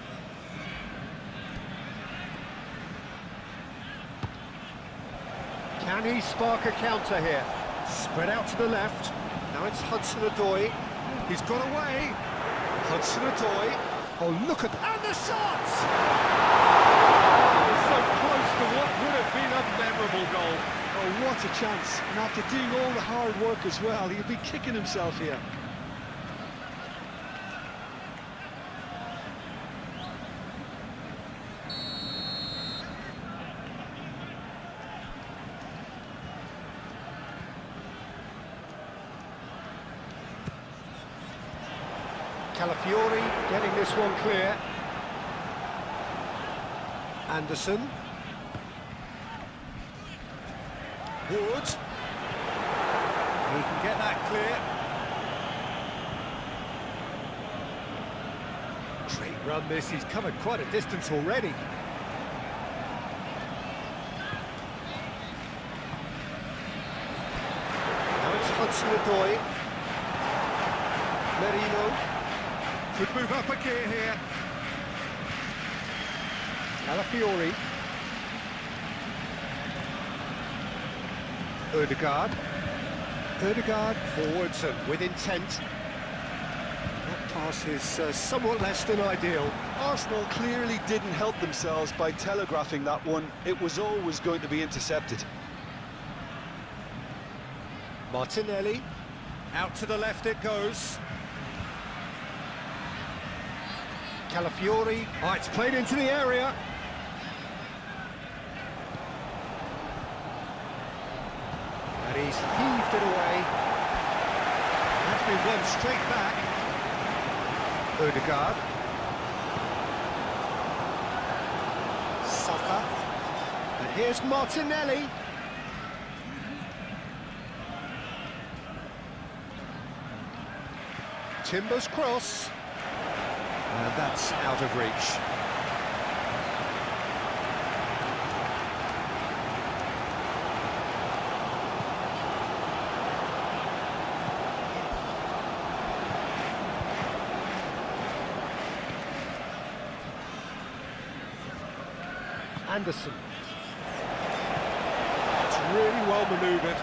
Can he spark a counter here? Spread out to the left. Now it's Hudson-Odoi. He's got away. Hudson-Odoi. Oh, look at... And the shots! Oh, so close to what would have been a memorable goal. Oh, what a chance. And after doing all the hard work as well, he'll be kicking himself here. Calafiori getting this one clear. Anderson. Wood. He can get that clear. Great run this, he's covered quite a distance already. Now it's Hudson-Odoi. Merino. Could move up a gear here. Calafiori. Ødegaard. Ødegaard forwards and with intent. That pass is somewhat less than ideal. Arsenal clearly didn't help themselves by telegraphing that one. It was always going to be intercepted. Martinelli. Out to the left it goes. Calafiori. Oh, it's played into the area. And he's heaved it away. That's been run straight back. Ødegaard. Saka. And Here's Martinelli. Timber's cross. And that's out of reach. Anderson. It's really well manoeuvred.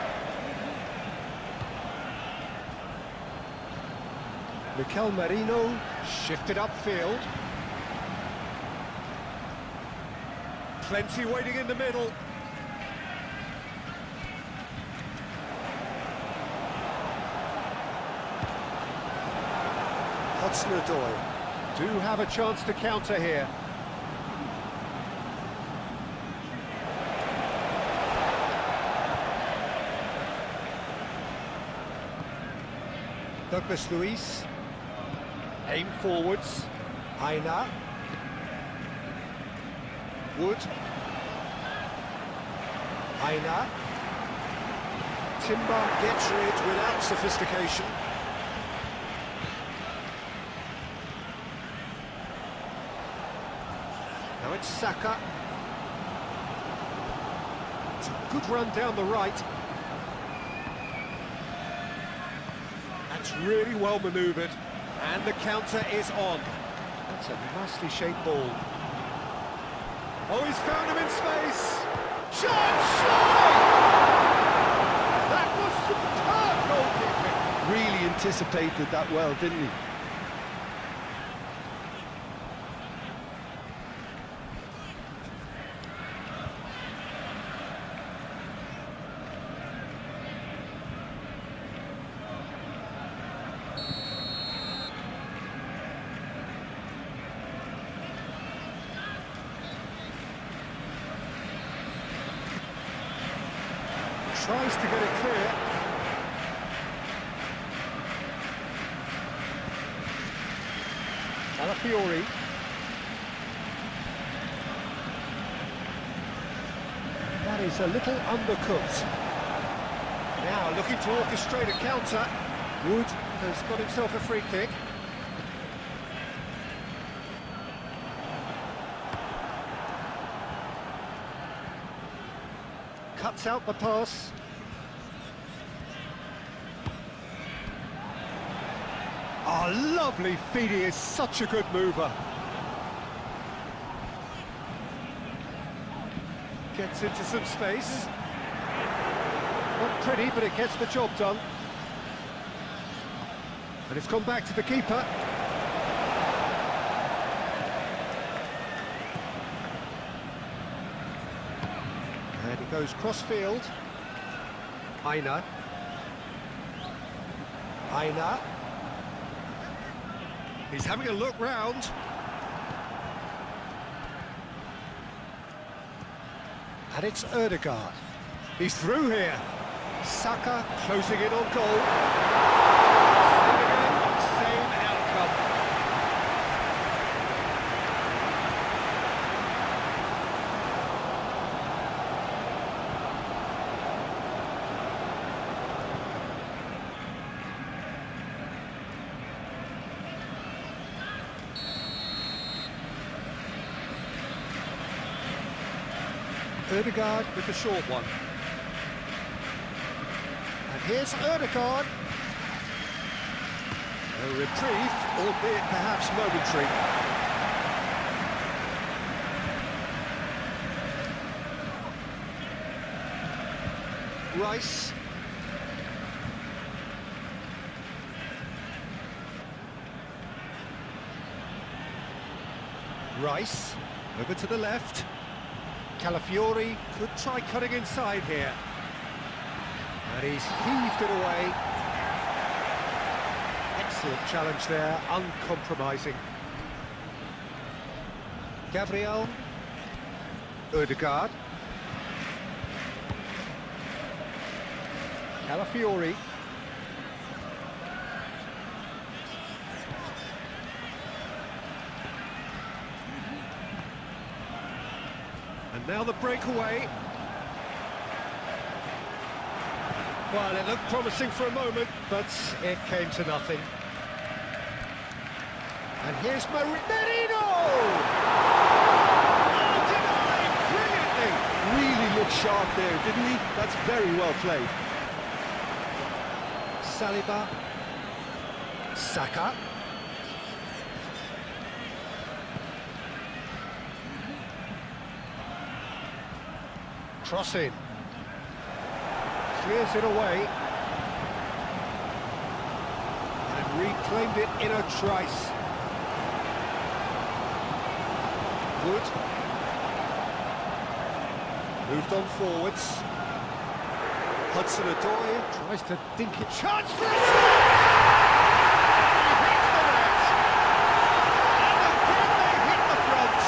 Mikel Merino shifted upfield. Plenty waiting in the middle. Hudson-Odoi do have a chance to counter here. Douglas Luiz, aim forwards, Aina, Wood, Aina, Timber gets rid without sophistication. Now it's Saka. It's a good run down the right. That's really well manoeuvred, and the counter is on. That's a nicely shaped ball. Oh, he's found him in space! Chance! That was superb goalkeeping! Really anticipated that well, didn't he? Tries to get it clear. Calafiori. That is a little undercooked. Now looking to orchestrate a counter. Wood has got himself a free kick. Cuts out the pass. Oh, lovely feed, he is such a good mover. Gets into some space. Not pretty, but it gets the job done. And it's gone back to the keeper. And he goes cross-field. Aina. Aina. He's having a look round. And it's Ødegaard. He's through here. Saka closing in on goal. Same again, same outcome. Ødegaard with the short one. And here's Ødegaard. A reprieve, albeit perhaps momentary. Rice. Rice, over to the left. Calafiori could try cutting inside here. And he's heaved it away. Excellent challenge there, uncompromising. Gabriel. Ødegaard. Calafiori. And Now the breakaway. Well, it looked promising for a moment, but it came to nothing. And here's Merino! Oh, denied brilliantly! Really looked sharp there, didn't he? That's very well played. Saliba. Saka. Crossing. Clears it away. And reclaimed it in a trice. Good. Moved on forwards. Hudson-Odoi tries to dink it. Chance for a shot! He hits the net! And again they hit the front!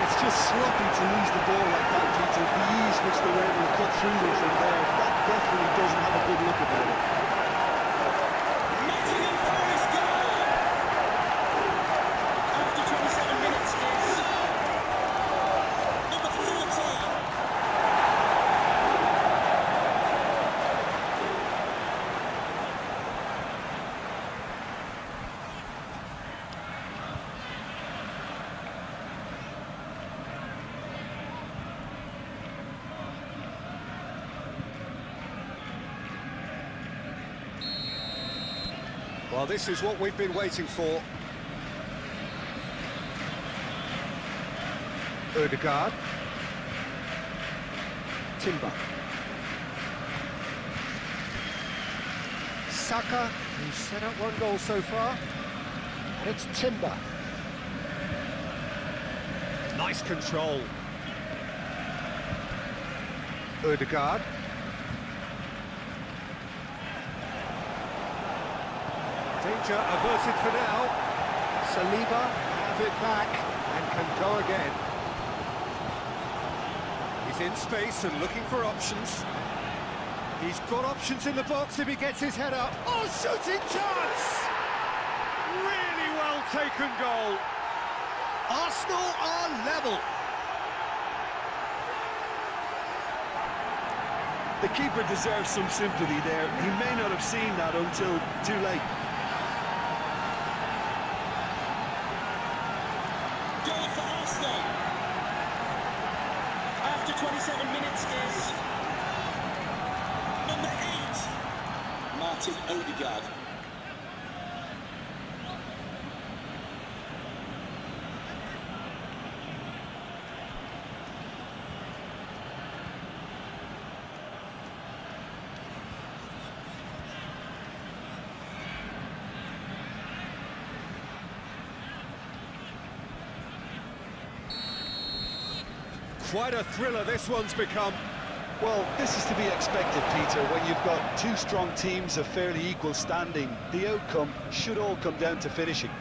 It's just sloppy to lose the ball like that, Peter. The ease which they were able to cut through them from there, that definitely doesn't have a good look about it. Nottingham Forest goal! After 27 minutes is number 14. Well, this is what we've been waiting for. Odegaard. Timber. Saka, who's set up one goal so far. And it's Timber. Nice control. Odegaard. Danger averted for now. Saliba has it back and can go again. He's in space and looking for options. He's got options in the box if he gets his head up. Oh, shooting chance! Really well taken goal. Arsenal are level. The keeper deserves some sympathy there. He may not have seen that until too late. Goal for Arsenal. After 27 minutes is number 8, Martin Odegaard. Quite a thriller this one's become. Well, this is to be expected, Peter. When you've got two strong teams of fairly equal standing, the outcome should all come down to finishing.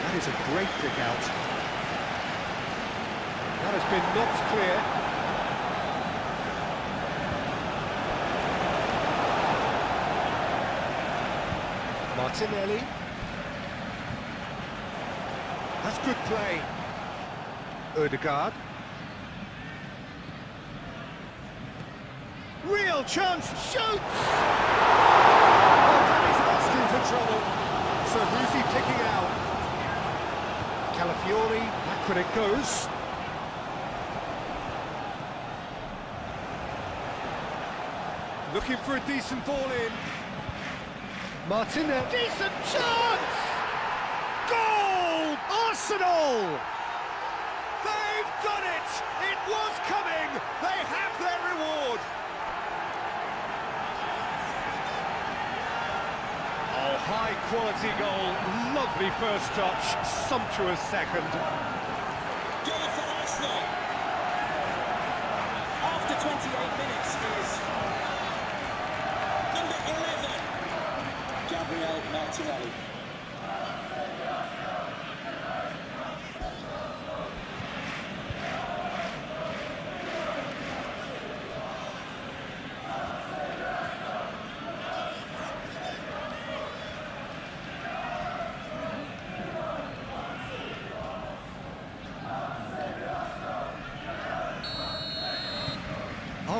That is a great pick out. That has been knocked clear. Martinelli. That's good play. Odegaard. Real chance, shoots! Oh, Danny's asking for trouble. So who's he picking out? Calafiori, back when it goes. Looking for a decent ball in. Martinelli. Decent chance! Goal! Arsenal! They've done it! It was coming! They have their reward! Oh, high quality goal. Lovely first touch. Sumptuous second. Goal for Arsenal. After 28 minutes is number 11, Gabriel Martinelli.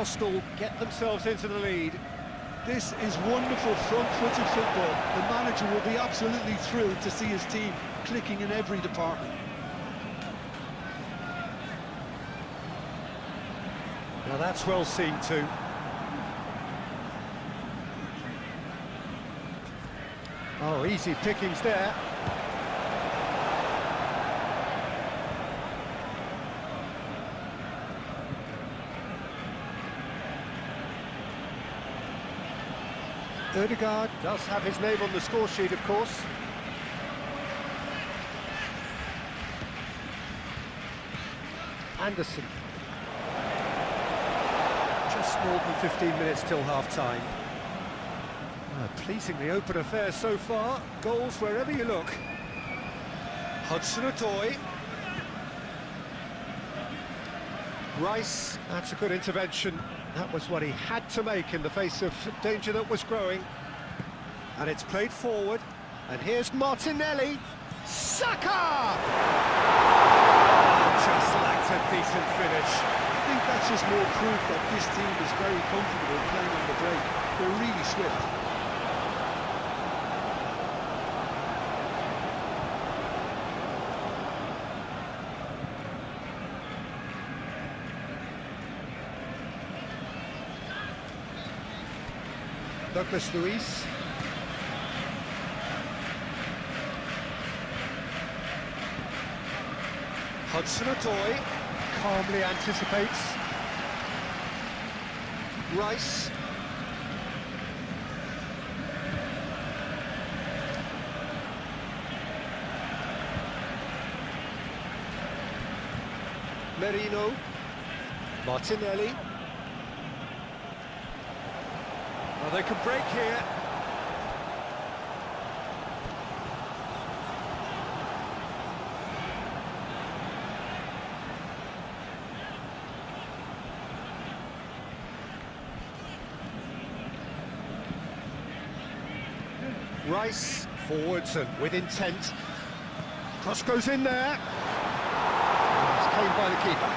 Arsenal get themselves into the lead. This is wonderful front-footed football. The manager will be absolutely thrilled to see his team clicking in every department. Now that's well seen too. Oh, easy pickings there. Odegaard does have his name on the score sheet, of course. Anderson. Just more than 15 minutes till half-time. Pleasingly open affair so far. Goals wherever you look. Hudson-Odoi. Rice, that's a good intervention. That was what he had to make in the face of danger that was growing. And it's played forward. And here's Martinelli. Saka! Just lacked a decent finish. I think that's just more proof that this team is very comfortable playing on the break. They're really swift. Douglas Luiz. Hudson-Odoi calmly anticipates. Rice. Merino. Martinelli. Well, they can break here. Rice forwards and with intent. Cross goes in there. It's claimed by the keeper.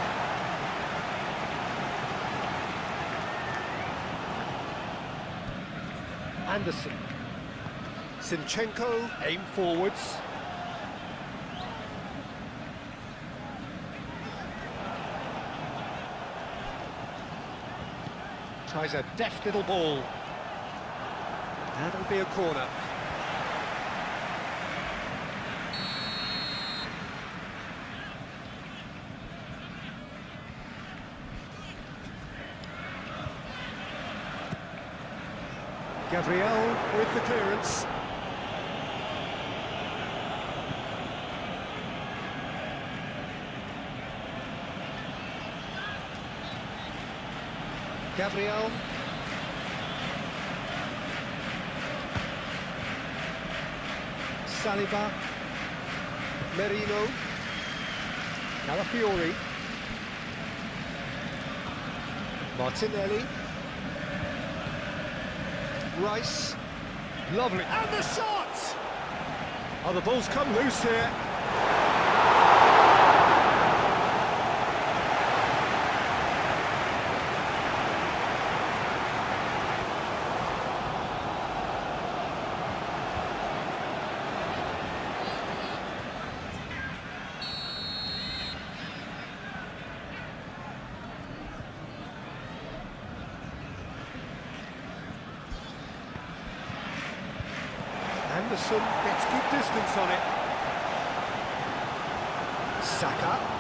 Anderson. Zinchenko, aim forwards. Tries a deft little ball. That'll be a corner. Gabriel with the clearance. Gabriel. Saliba. Merino. Calafiori. Martinelli. Rice, lovely, and the shot! Oh, the ball's come loose here. Anderson gets good distance on it. Saka.